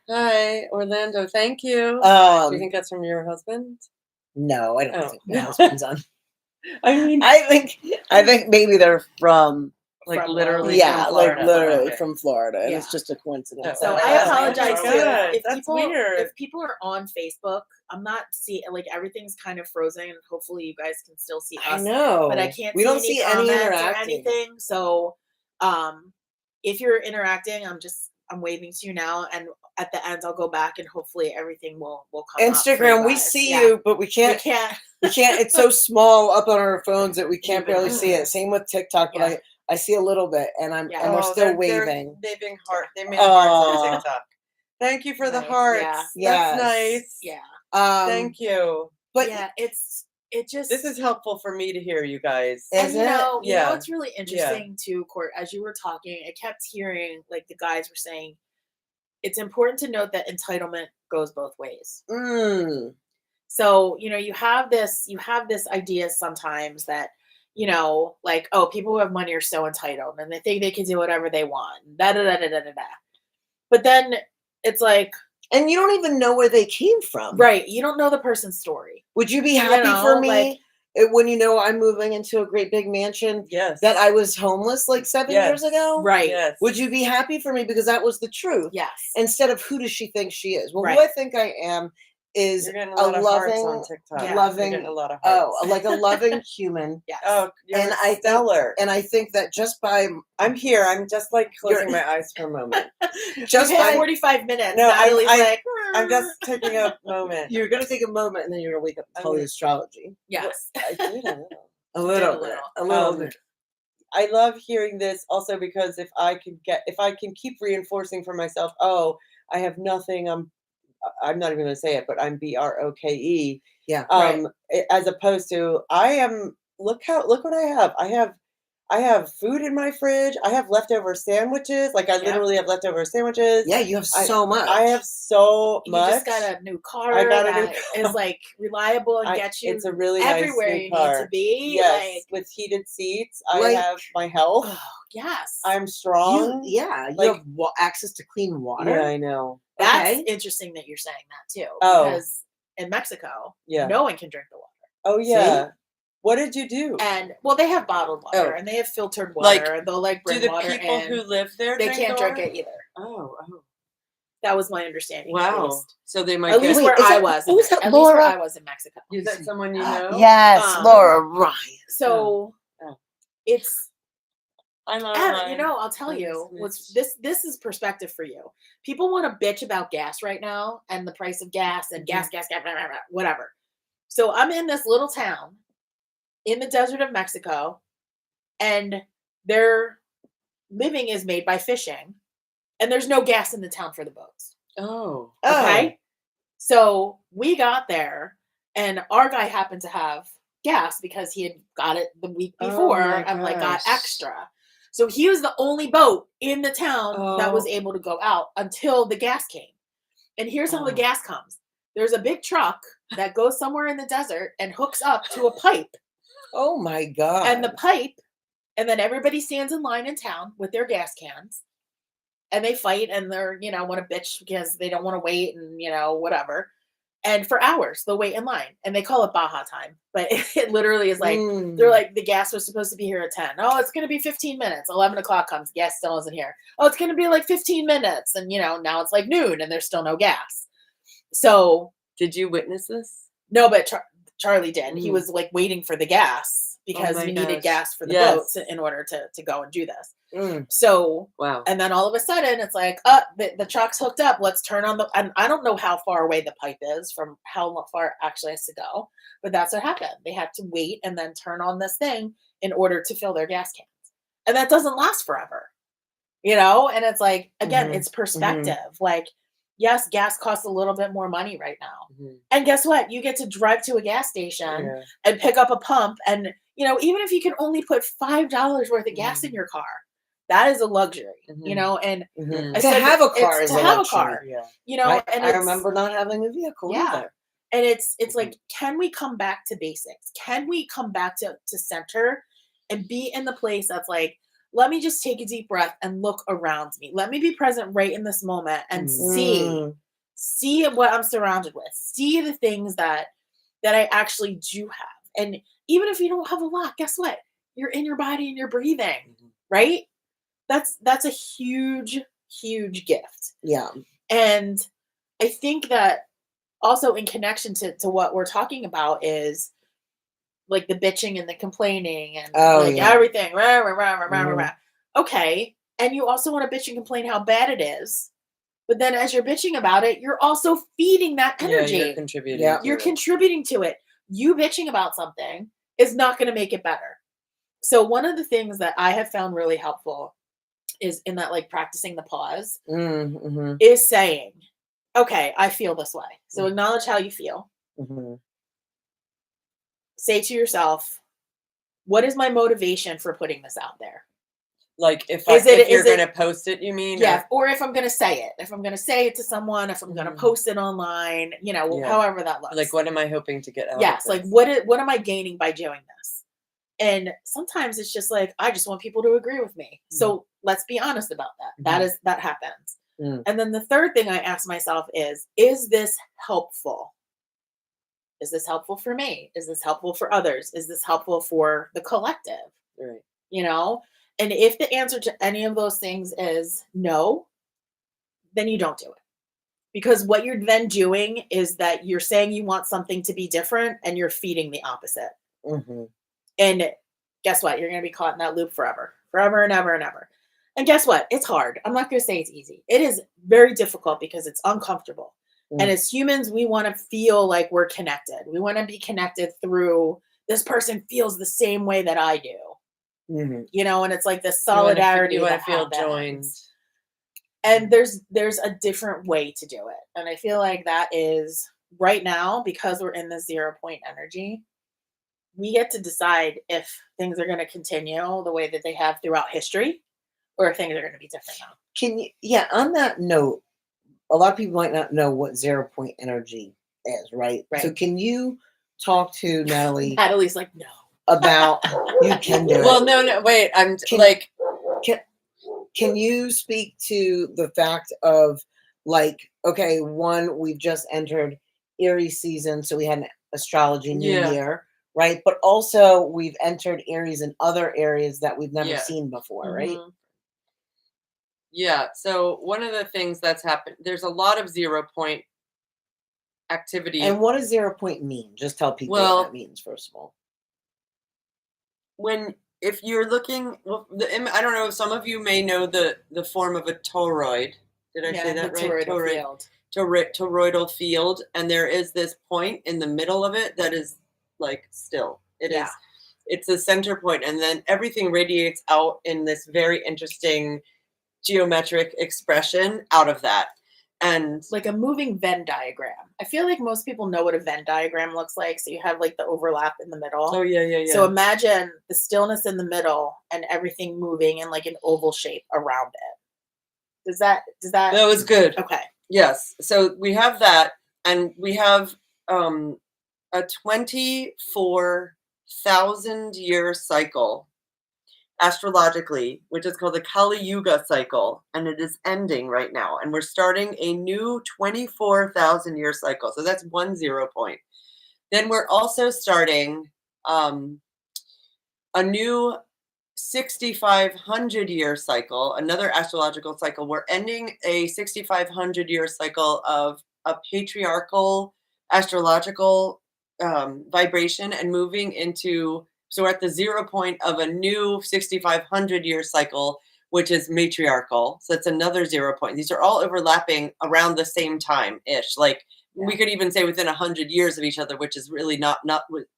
hi, Orlando. Thank you. Do you think that's from your husband? no, I don't Oh. think my husband's on. I mean, I think maybe they're from like from literally, yeah, from like Florida. literally Okay. from Florida, and it's Yeah. just a coincidence. so Oh, I that's apologize so too. good. If That's people, weird. if people are on Facebook, I'm not seeing like everything's kind of frozen. Hopefully, you guys can still see I us, know, but I can't. We see don't any see any comments or interacting. anything. So, if you're interacting, I'm waving to you now, and at the end, I'll go back and hopefully everything will come. up for you Instagram, we guys. see Yeah. you, but we We can't. can't. We can't. It's so small up on our phones that we can't Even barely see it. us. Same with TikTok, but Yeah. I see a little bit, and Yeah. and we're Oh, still they're waving. waving heart. They made hearts Aw. on TikTok. Thank you for the Nice, hearts. yeah. Yes. That's nice. Yeah. Thank you. But Yeah. It just. This is helpful for me to hear, you guys. Is And you it? know, Yeah. it's really interesting too, Court. As you were talking, I kept hearing like the guys were saying, it's important to note that entitlement goes both ways. So, you have this idea sometimes that, like, oh, people who have money are so entitled and they think they can do whatever they want. Da da da da da da da. But then it's like, and you don't even know where they came from. right, you don't know the person's story. Would you be happy know, for me like- when I'm moving into a great big mansion Yes. that I was homeless like 7 years Yes. ago? Right. Yes. Would you be happy for me because that was the truth? Yes. Instead of who does she think she is? Well, Right. who I think I am is You're getting a a lot of hearts loving, on TikTok. Yeah. loving, You're getting a lot of hearts. like a loving human. Yes. Oh, you're And I think- stellar. And I think that just by I'm here. I'm just like closing my eyes for a moment. just You've had by 45 minutes. No, Natalie's like, I'm just taking a moment. you're gonna take a moment and then you're gonna wake up and tell the astrology. yes. I did a little. A little a bit. little. A little Um, bit. I love hearing this also because if I can keep reinforcing for myself, oh, I have nothing. I'm not even going to say it, but I'm BROKE. Yeah. Right. As opposed to look what I have. I have food in my fridge. I have leftover sandwiches. Like I Yeah. literally have leftover sandwiches. Yeah, you have so much. I have so You much. just got a new car I got a new that is like reliable and gets you It's a really everywhere nice new you car. need to be. Yes, Like, with heated seats. Like- I have my health. oh, yes. I'm strong. you like- have access to clean water. Yeah, I know. That's okay. interesting that you're saying that too. Oh. Because in Mexico, Yeah. no one can drink the water. Oh yeah. What did you do? And well, they have bottled water Oh. and they have filtered Like, water and they'll like Do bring the water people in. who live there They drink can't the drink water? it either. Oh, That was my understanding. At wow. least, So they might at least get. where Wait, is I that- was. who's that, At least where Laura? I was in Mexico. Is that someone you know? Yes, Laura Ryan. So Oh. it's I'm and, online. I'll tell I you just what's missed- this is perspective for you. People want to bitch about gas right now and the price of gas and gas, blah, blah, blah, blah, whatever. So I'm in this little town in the desert of Mexico, and their living is made by fishing, and there's no gas in the town for the boats. Oh. Okay. So we got there, and our guy happened to have gas because he had got it the week Oh before my and like got gosh. extra. So he was the only boat in the town that was Oh. able to go out until the gas came. And here's how the Oh. gas comes. There's a big truck that goes somewhere in the desert and hooks up to a pipe. Oh my god. And the pipe, and then everybody stands in line in town with their gas cans. And they fight and they're, want to bitch because they don't want to wait and, whatever. And for hours, they'll wait in line. And they call it Baja time. But it literally is like, they're like, the gas was supposed to be here at 10. Oh, it's going to be 15 minutes. 11 o'clock comes. Gas still isn't here. Oh, it's going to be like 15 minutes. And, now it's like noon and there's still no gas. So, Did you witness this? no, but Charlie did. He Mm. was like waiting for the gas because my we needed gosh. gas for the Yes. boats in order to go and do this. So, Wow. and then all of a sudden it's like, the truck's hooked up. Let's turn on and I don't know how far away the pipe is from how far it actually has to go, but that's what happened. They had to wait and then turn on this thing in order to fill their gas cans. And that doesn't last forever, and it's like, again, it's perspective. Like, yes, gas costs a little bit more money right now. And guess what? You get to drive to a gas station and pick up a pump. And, even if you can only put $5 worth of gas in your car, that is a luxury, and I To said have a it's car is to a have a luxury. car, and I it's, remember not having a vehicle Yeah. either. and it's like, can we come back to basics? Can we come back to center and be in the place that's like, let me just take a deep breath and look around me. Let me be present right in this moment and see what I'm surrounded with. See the things that I actually do have. And even if you don't have a lot, guess what? You're in your body and you're breathing, right? That's a huge, huge gift. Yeah. And I think that also in connection to what we're talking about is like the bitching and the complaining and everything. Rah, rah, rah, rah, rah, rah. Okay. And you also want to bitch and complain how bad it is. But then as you're bitching about it, you're also feeding that energy. You're contributing. Yeah. You're contributing to it. You bitching about something is not going to make it better. So one of the things that I have found really helpful is in that, like, practicing the pause is saying, okay, I feel this way. So acknowledge how you feel. Say to yourself, what is my motivation for putting this out there? Like if you're going to post it, you mean? Yeah. Or if I'm going to say it, if I'm going to say it to someone, if I'm going to post it online, however that looks. Like, what am I hoping to get out of Yes. this? Like, what am I gaining by doing this? And sometimes it's just like, I just want people to agree with me. So let's be honest about that. That happens. And then the third thing I ask myself is this helpful? Is this helpful for me? Is this helpful for others? Is this helpful for the collective? Right. And if the answer to any of those things is no, then you don't do it. Because what you're then doing is that you're saying you want something to be different and you're feeding the opposite. And guess what? You're going to be caught in that loop forever and ever and ever. And guess what? It's hard. I'm not going to say it's easy. It is very difficult because it's uncomfortable. And as humans, we want to feel like we're connected. We want to be connected through this person feels the same way that I do. And it's like this solidarity. You want that to feel happens. joined. And there's a different way to do it. And I feel like that is right now, because we're in this 0 point energy, we get to decide if things are going to continue the way that they have throughout history or if things are going to be different now. On that note, a lot of people might not know what 0 point energy is, right? So can you talk to Natalie? Natalie's like, no. About you can do it. Well, no, wait. Can you speak to the fact of, like, okay, we've just entered Aries season, so we had an astrology new year, right? But also we've entered Aries in other areas that we've never seen before, right? Yeah. So one of the things that's happened, there's a lot of 0 point activity. And what does 0 point mean? Just tell people what that means, first of all. If you're looking, I don't know, some of you may know the form of a toroid. Did I say that right? Toroidal field. And there is this point in the middle of it that is like still. It's a center point, and then everything radiates out in this very interesting geometric expression out of that. And like a moving Venn diagram. I feel like most people know what a Venn diagram looks like. So you have like the overlap in the middle. Oh, yeah. So imagine the stillness in the middle and everything moving in like an oval shape around it. Does that? That was good. Okay. Yes. So we have that, and we have a 24,000 year cycle astrologically, which is called the Kali Yuga cycle, and it is ending right now, and we're starting a new 24,000 year cycle. So that's 1 0 point. Then we're also starting a new 6,500 year cycle, another astrological cycle. We're ending a 6,500 year cycle of a patriarchal astrological vibration and moving into, so we're at the 0 point of a new 6,500 year cycle, which is matriarchal. So it's another 0 point. These are all overlapping around the same time ish. Like we could even say within 100 years of each other, which is really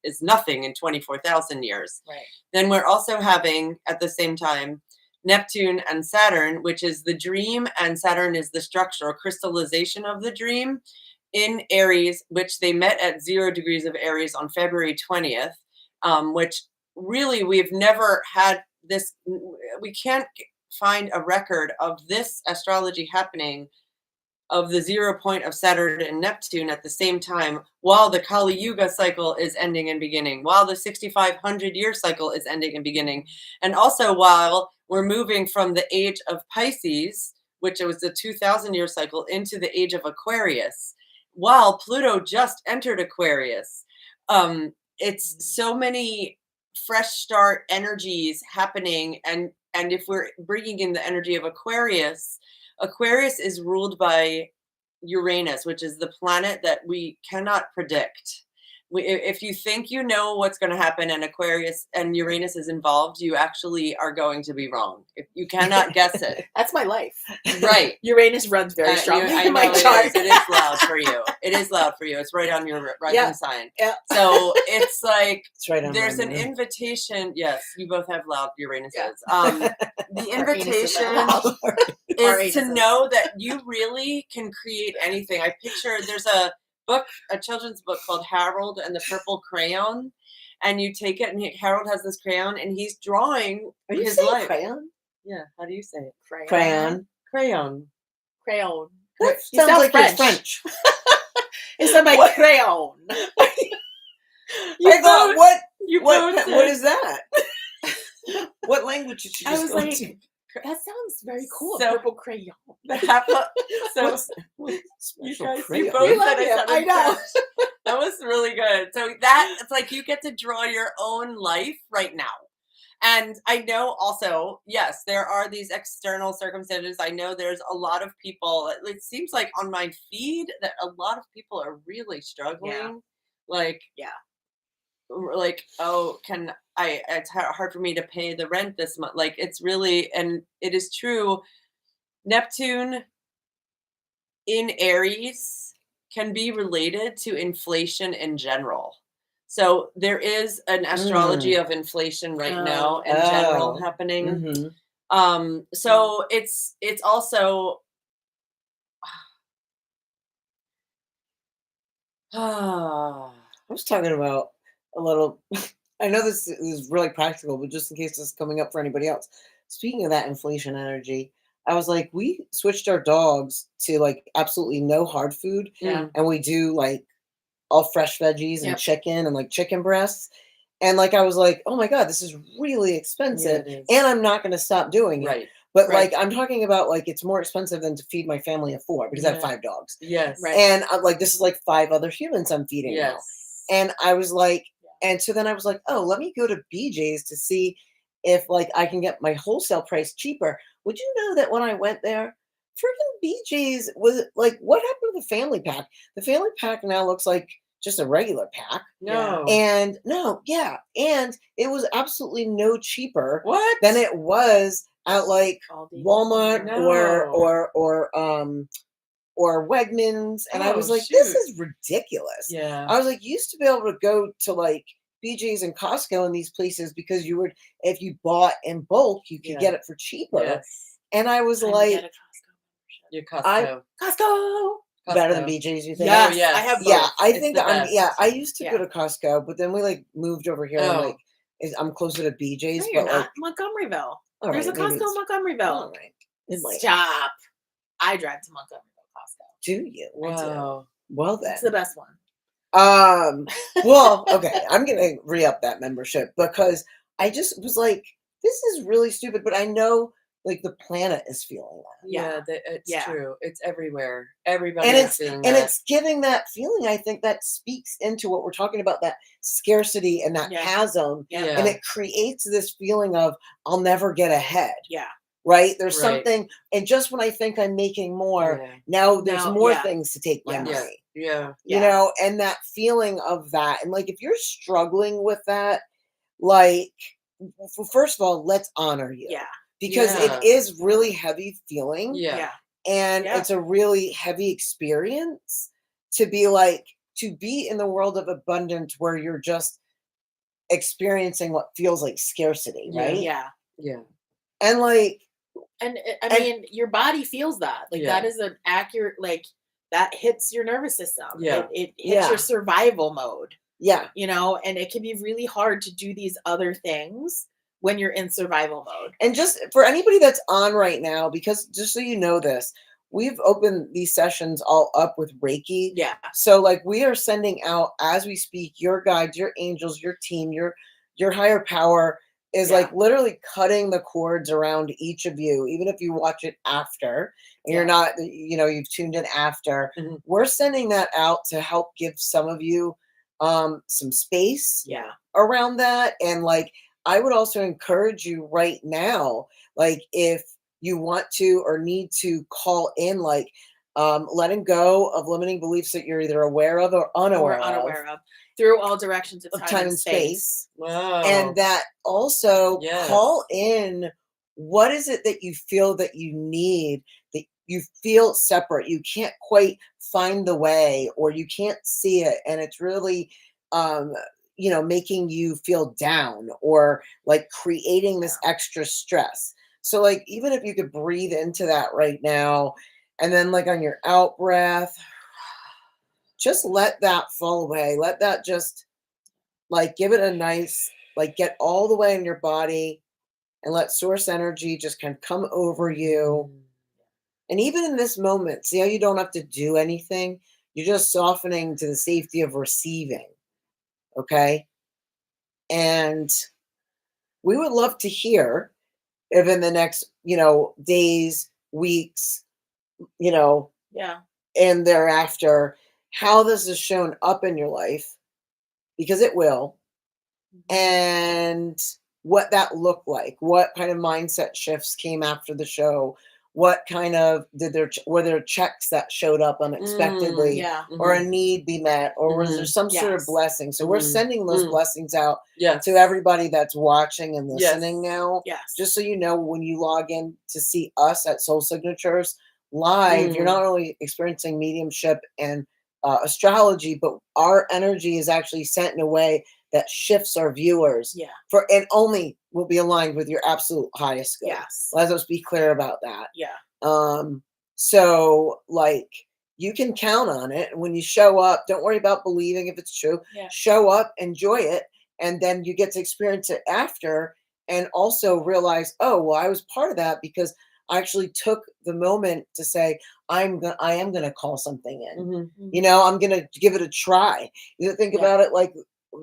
is nothing in 24,000 years. Right. Then we're also having at the same time Neptune and Saturn, which is the dream, and Saturn is the structure or crystallization of the dream in Aries, which they met at 0 degrees of Aries on February 20th, which really we've never had this. We can't find a record of this astrology happening of the 0 point of Saturn and Neptune at the same time, while the Kali Yuga cycle is ending and beginning, while the 6,500 year cycle is ending and beginning, and also while we're moving from the age of Pisces, which was the 2,000 year cycle, into the age of Aquarius, while Pluto just entered Aquarius. It's so many fresh start energies happening, and if we're bringing in the energy of Aquarius, Aquarius is ruled by Uranus, which is the planet that we cannot predict. If you think you know what's going to happen and Aquarius and Uranus is involved, you actually are going to be wrong. If you cannot guess it. That's my life. Right. Uranus runs very strongly I in my know it chart. is. It is loud for you. It is loud for you. It's right on your rising Yeah. sign. Yeah. So it's like It's right on. there's my an moon. invitation. Yes, you both have loud Uranuses. Yeah. The Our anuses are invitation loud. Our is to anuses. know that you really can create anything. I picture there's a book, a children's book called Harold and the Purple Crayon, and you take it, and Harold has this crayon, and he's drawing Are you his saying life. crayon? Yeah, how do you say it? Crayon. Crayon. Crayon. That You sounds sound like it's French. French. It's not my What? crayon. You I thought, both- You both what did. is that? What language did you I just was go like, to? that sounds very cool. So- Purple crayon. So What's you special guys, crayon? you both We love said you. I sounded I know. French. That was really good. So that it's like you get to draw your own life right now. And I know also, yes, there are these external circumstances. I know there's a lot of people. It seems like on my feed that a lot of people are really struggling. Like, oh, can I? It's hard for me to pay the rent this month. Like, it's really, and it is true. Neptune in Aries can be related to inflation in general. So there is an astrology of inflation right now in general Oh. happening. Mhm. So it's also I was talking about a little. I know this is really practical, but just in case this is coming up for anybody else. Speaking of that inflation energy, I was like, we switched our dogs to like absolutely no hard food, Yeah. and we do like all fresh veggies and Yep. chicken and like chicken breasts. And like I was like, oh my god, this is really expensive, it is. and I'm not going to stop doing it. Right. But Right. like I'm talking about like it's more expensive than to feed my family of 4 because I have Yeah. 5 dogs, Yes. Right. and I'm like this is like 5 other humans I'm feeding now. Yes. And I was like, and so then I was like, oh, let me go to BJ's to see if like I can get my wholesale price cheaper. Would you know that when I went there, freaking BJ's was like, what happened to the family pack? The family pack now looks like just a regular pack. No. And no, yeah. And it was absolutely no cheaper What? than it was at like Aldi. Walmart No. or Wegmans. And I Oh, was like, this shoot. is ridiculous. Yeah. I was like, you used to be able to go to like BJ's and Costco and these places because you would, if you bought in bulk, you could Yeah. get it for cheaper. Yes. And I was Time to like, get a Costco membership. Your I- Costco. Costco. better than Costco. BJ's, you think? Yes, yes. I have both. Yeah, I It's think the I'm. Yeah, best. I used to Yeah. go to Costco, but then we like moved over here. And, Oh. like, I'm closer to BJ's. No, you're but not. like, Montgomeryville. all There's a right, maybe Costco in it's- Montgomeryville. all right. It might- Stop. I drive to Montgomeryville Costco. Do you? Wow. Well then. It's the best one. Well, okay, I'm gonna re-up that membership because I just was like, this is really stupid, but I know like the planet is feeling that. Yeah, it's Yeah. true. It's everywhere. Everybody And is it's doing and that. it's giving that feeling. I think that speaks into what we're talking about, that scarcity and that Yeah. chasm. Yeah. Yeah. And it creates this feeling of I'll never get ahead. Yeah. Right? There's Right. something, and just when I think I'm making more, Yeah. now there's Now, more yeah. things to take my Yeah. money. Yeah. You know, and that feeling of that. And like if you're struggling with that, like first of all, let's honor you. Yeah. because Yeah. it is really heavy feeling. Yeah. And Yeah. it's a really heavy experience to be in the world of abundance where you're just experiencing what feels like scarcity, Yeah. right? Yeah. Yeah. And like, And I And- mean, your body feels that. Like Yeah. that is an accurate, like that hits your nervous system. Yeah. It hits Yeah. your survival mode, yeah. and it can be really hard to do these other things when you're in survival mode. And just for anybody that's on right now, because just so you know this, we've opened these sessions all up with Reiki. Yeah. So like we are sending out as we speak, your guides, your angels, your team, your higher power is like literally cutting the cords around each of you, even if you watch it after and you're Yeah. not, you've tuned in after. Mhm. We're sending that out to help give some of you some space Yeah. around that. And like I would also encourage you right now, like if you want to or need to call in, like letting go of limiting beliefs that you're either aware of or unaware, of through all directions of of time, and space. Wow. and that also Yes. call in, what is it that you feel that you need, that you feel separate, you can't quite find the way or you can't see it, and it's really making you feel down or like creating this extra stress. So like even if you could breathe into that right now, and then like on your out breath, just let that fall away. Let that just like give it a nice, like get all the way in your body, and let source energy just kind of come over you. And even in this moment, see how you don't have to do anything? You're just softening to the safety of receiving. Okay. And we would love to hear if in the next, days, weeks, Yeah. and thereafter, how this is shown up in your life, because it will, and what that looked like, what kind of mindset shifts came after the show, what kind of were there checks that showed up unexpectedly, Yeah. or a need be met, or was there Mhm. some sort of Yes. blessing? So we're Mhm. sending those Mm. blessings out Yes. to everybody that's watching and Yes. listening now. Yes. Just so you know, when you log in to see us at Soul Signatures live, you're Mm. not only experiencing mediumship and astrology, but our energy is actually sent in a way that shifts our viewers Yeah. and only will be aligned with your absolute highest good. Yes. Let us be clear about that. Yeah. So like you can count on it. When you show up, don't worry about believing if it's true. Yeah. Show up, enjoy it, and then you get to experience it after, and also realize, oh, well, I was part of that because I actually took the moment to say, I am going to call something in. Mhm. I'm going to give it a try. You think Yeah. about it like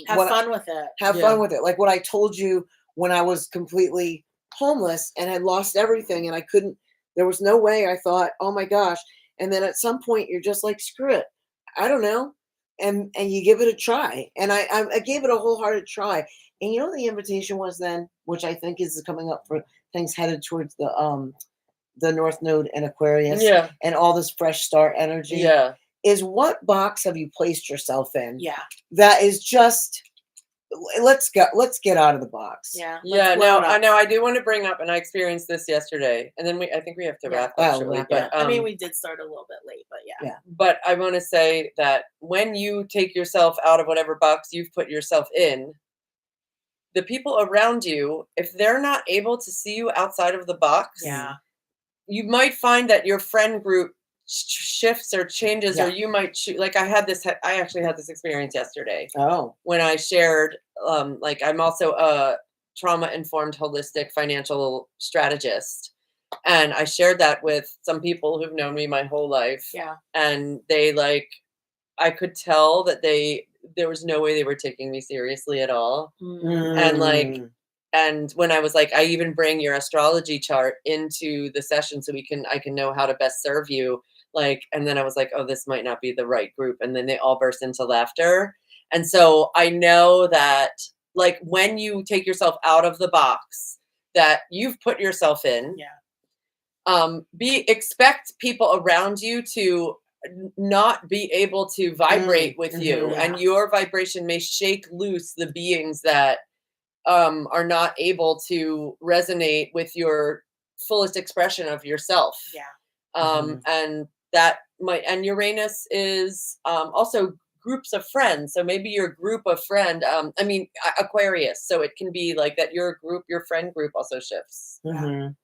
Have fun with it. have Yeah. fun with it. Like what I told you when I was completely homeless and had lost everything, and there was no way. I thought, oh my gosh. And then at some point you're just like, screw it. I don't know. And you give it a try. And I gave it a wholehearted try. And the invitation was then, which I think is coming up for things headed towards the North Node and Aquarius, Yeah. and all this fresh start energy, Yeah. is what box have you placed yourself in? Yeah. That is just, let's get out of the box. Yeah. let's Yeah, blow no, it up. I know. I do want to bring up, and I experienced this yesterday, and then I think we have to Yeah. wrap up Well, shortly. wrap But up. I mean, we did start a little bit late, but yeah. Yeah. but I want to say that when you take yourself out of whatever box you've put yourself in, the people around you, if they're not able to see you outside of the box, Yeah. you might find that your friend group shifts or changes, or Yeah. you might like I actually had this experience yesterday Oh. when I shared, like I'm also a trauma-informed holistic financial strategist. And I shared that with some people who've known me my whole life. Yeah. And I could tell that there was no way they were taking me seriously at all. And like, Mm. and when I was like, I even bring your astrology chart into the session so I can know how to best serve you. Like, and then I was like, oh, this might not be the right group. And then they all burst into laughter. And so I know that like when you take yourself out of the box that you've put yourself in, expect people around you to not be able to vibrate with you, mhm. and your vibration may shake loose the beings that are not able to resonate with your fullest expression of yourself. Yeah. And that might, and Uranus is also groups of friends. So maybe your group of friend, Aquarius. So it can be like that your friend group also shifts. Mhm.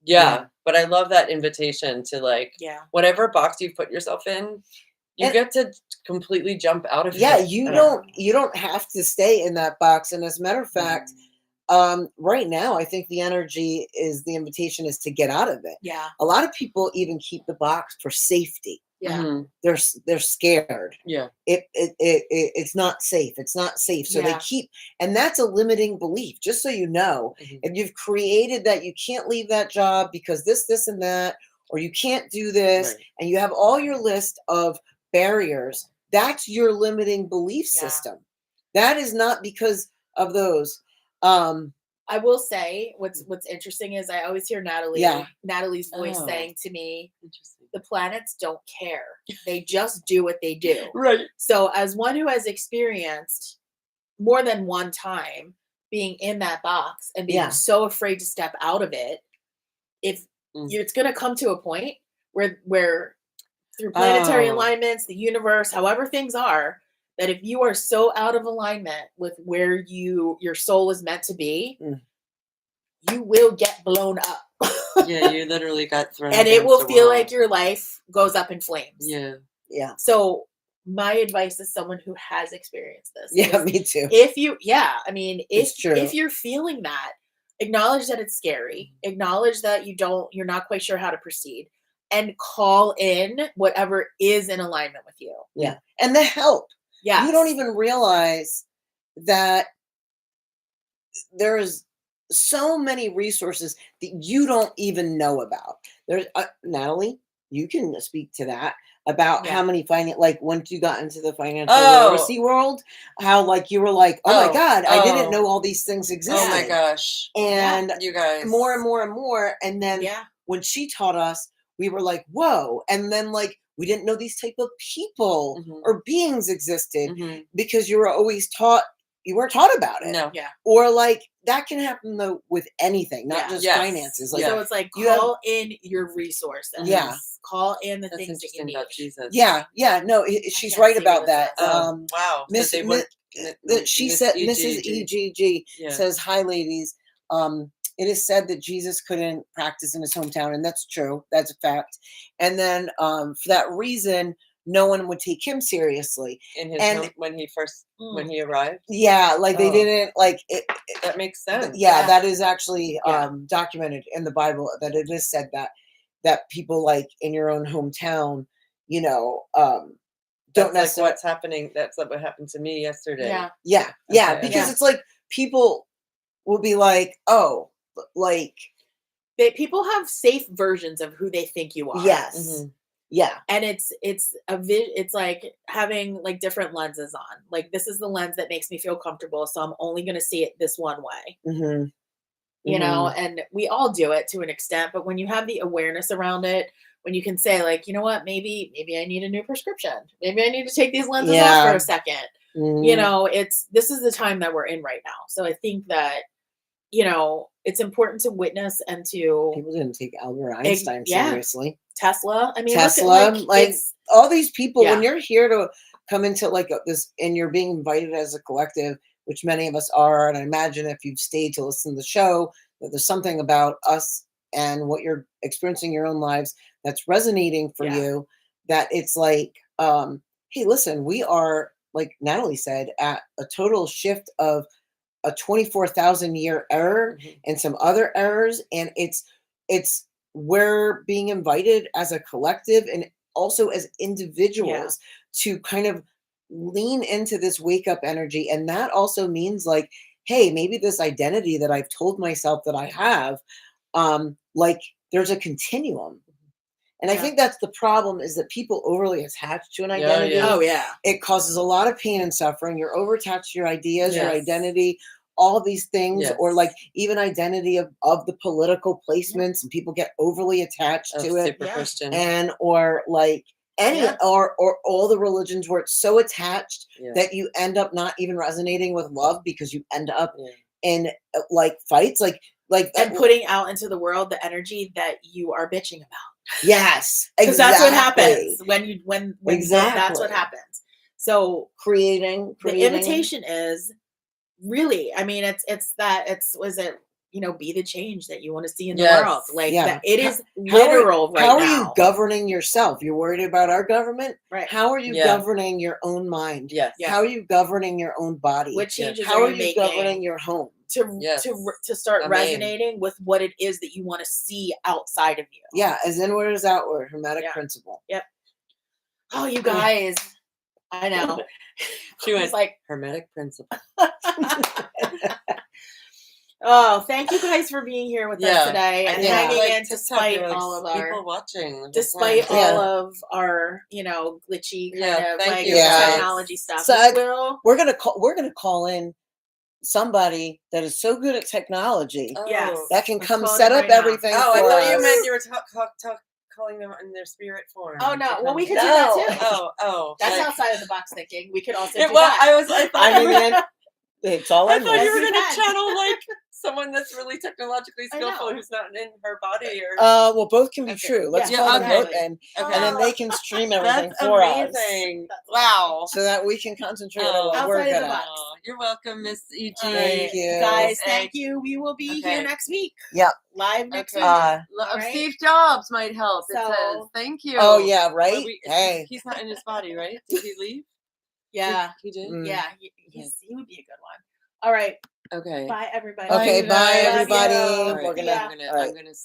Yeah, but I love that invitation to like Yeah. whatever box you've put yourself in, you And- get to completely jump out of Yeah, it. you don't have to stay in that box. And as a matter of fact, right now, I think the energy is the invitation is to get out of it. Yeah. A lot of people even keep the box for safety. Yeah. Mhm. They're scared. Yeah. It's not safe. It's not safe. So they Yeah. keep, and that's a limiting belief. Just so you know, Mhm. if you've created that you can't leave that job because this, and that, or you can't do this, Right. and you have all your list of barriers, that's your limiting belief Yeah. system. That is not because of those. I will say what's interesting is I always hear Natalie's voice Oh. saying to me, Interesting. the planets don't care. They just do what they do. Right. So as one who has experienced more than one time being in that box and being Yeah. so afraid to step out of it, if it's going to come to a point where through planetary Oh. alignments, the universe, however things are, that if you are so out of alignment with where your soul is meant to be, Mm. you will get blown up. Yeah, you literally got thrown. And it will against a feel wall. like your life goes up in flames. Yeah. Yeah. So my advice is someone who has experienced this. Yeah, is me too. if you if It's true. you're feeling that, acknowledge that it's scary, acknowledge that you're not quite sure how to proceed, and call in whatever is in alignment with you. Yeah. And the help. Yeah. You don't even realize that there's so many resources that you don't even know about. There's Natalie, you can speak to that about how many like once you got into the financial literacy world, how like you were like, oh my God, I didn't know all these things existed. Oh my gosh. And You guys. more and more and more. And then Yeah. when she taught us, we were like, whoa. And then like we didn't know these type of people Mhm. or beings existed Mhm. because you were always taught, you weren't taught about it. No. Yeah. Or like that can happen though with anything, not Yeah. just Yes. finances. Like So it's like you have- call in your resources. Yeah. Call in the That's things that you interesting need. about Jesus. yeah, no, she's can't right see where about this that. is. Wow. Miss, So they Mi- went- she Miss said, EGG. Mrs. EGG Yeah. says, "Hi, ladies. It is said that Jesus couldn't practice in his hometown, and that's true. That's a fact. And then, for that reason, no one would take him seriously. In his and- home, when he arrived. Yeah, like they Oh. didn't like it. That makes sense. Yeah, that is actually Yeah. documented in the Bible that it is said that people like in your own hometown, don't That's like necessarily. what's happening. That's like what happened to me yesterday. Yeah. Yeah, Okay. because Yeah. it's like people will be like, oh, like People have safe versions of who they think you are. yes, Mhm. yeah, And it's like having like different lenses on. Like this is the lens that makes me feel comfortable, so I'm only going to see it this one way. mm-hmm. You know, and we all do it to an extent, but when you have the awareness around it, when you can say like, you know what, maybe I need a new prescription. Maybe I need to take these lenses off for Yeah. a second. Mm-hmm. You know, this is the time that we're in right now. So I think that, it's important to witness and to People didn't take Albert Einstein yeah. seriously. Tesla. I mean, Tesla, look at, like, it's- all these people, when Yeah. you're here to come into like this and you're being invited as a collective, which many of us are, and I imagine if you've stayed to listen to the show, that there's something about us and what you're experiencing in your own lives that's resonating for Yeah. you, that it's like, hey, listen, we are, like Natalie said, at a total shift of a 24,000 year error Mhm. and some other errors, and it's we're being invited as a collective and also as individuals to kind of lean into this wake up energy. And that also means like, hey, maybe this identity that I've told myself that I have, like there's a continuum. And I Yeah. think that's the problem, is that people overly attach to an Yeah, identity. yeah. oh yeah. It causes a lot of pain and suffering. You're over attached to your ideas, your Yes. identity, all these things, or Yes. like even identity of the political placements, and people get overly attached Oh, to it. super Yeah. Christian. And or like any Yeah. or all the religions where it's so attached Yeah. that you end up not even resonating with love because you end up Yeah. in like fights, like And putting out into the world the energy that you are bitching about. yes, Because that's what exactly. happens when that's what Exactly. happens. So Creating the invitation is really, I mean, was it, be the change that you want to see in the world. Yes. Like Yeah. that it is How are- literal right how now. are you governing yourself? You're worried about our government? Right. How are you Yeah. governing your own mind? Yes. Yeah. How are you governing your own body? What changes How are are you you making governing your home? Yes. to start Amen. resonating with what it is that you want to see outside of you? Yeah, as inward as outward, hermetic Yeah. principle. Oh, you guys. I know. She It's went like, hermetic principle. oh, thank you guys for being here with us Yeah. today and think, hanging like, in TikTok, despite there are, like, all of people our watching the whole despite time. all Yeah. of our, glitchy kind Yeah, of thank like you, guys. technology stuff. So We will. We're gonna call in somebody that is so good at technology Oh. Yes. that can Let's come call set them up right now. everything Oh, I for thought you us. meant you were calling them in their spirit form. Oh to no. Well, come we could here. do that No. too. Oh. That's like- outside of the box thinking. We could also Yeah, do well, that. I thought I you mean, were- it's all I in thought there. you were Yes, we going can. to channel like someone that's really technologically I skillful know. who's not in her body or. Well, both can be Okay. true. Let's Yeah, call them both okay. in, Okay. and then they can stream everything for us, amazing. That's Wow. so that we can concentrate on Oh. what we're Outside of good the at. box. You're welcome, Miss E.G. All right, Thank you. guys. Okay. Thank you. We will be here Okay. next week. Yep. Live next Okay. week. Lo- All right. Steve Jobs might help. It So- says, "Thank you." Oh yeah, Are right. we- Hey, he's not in his body, right? Did he leave? Yeah. He did. Mm. Yeah. He would be a good one. All right. Okay. Bye, everybody. okay, you bye guys. Love everybody. you. All right, We're Yeah. gonna. I'm all right. gonna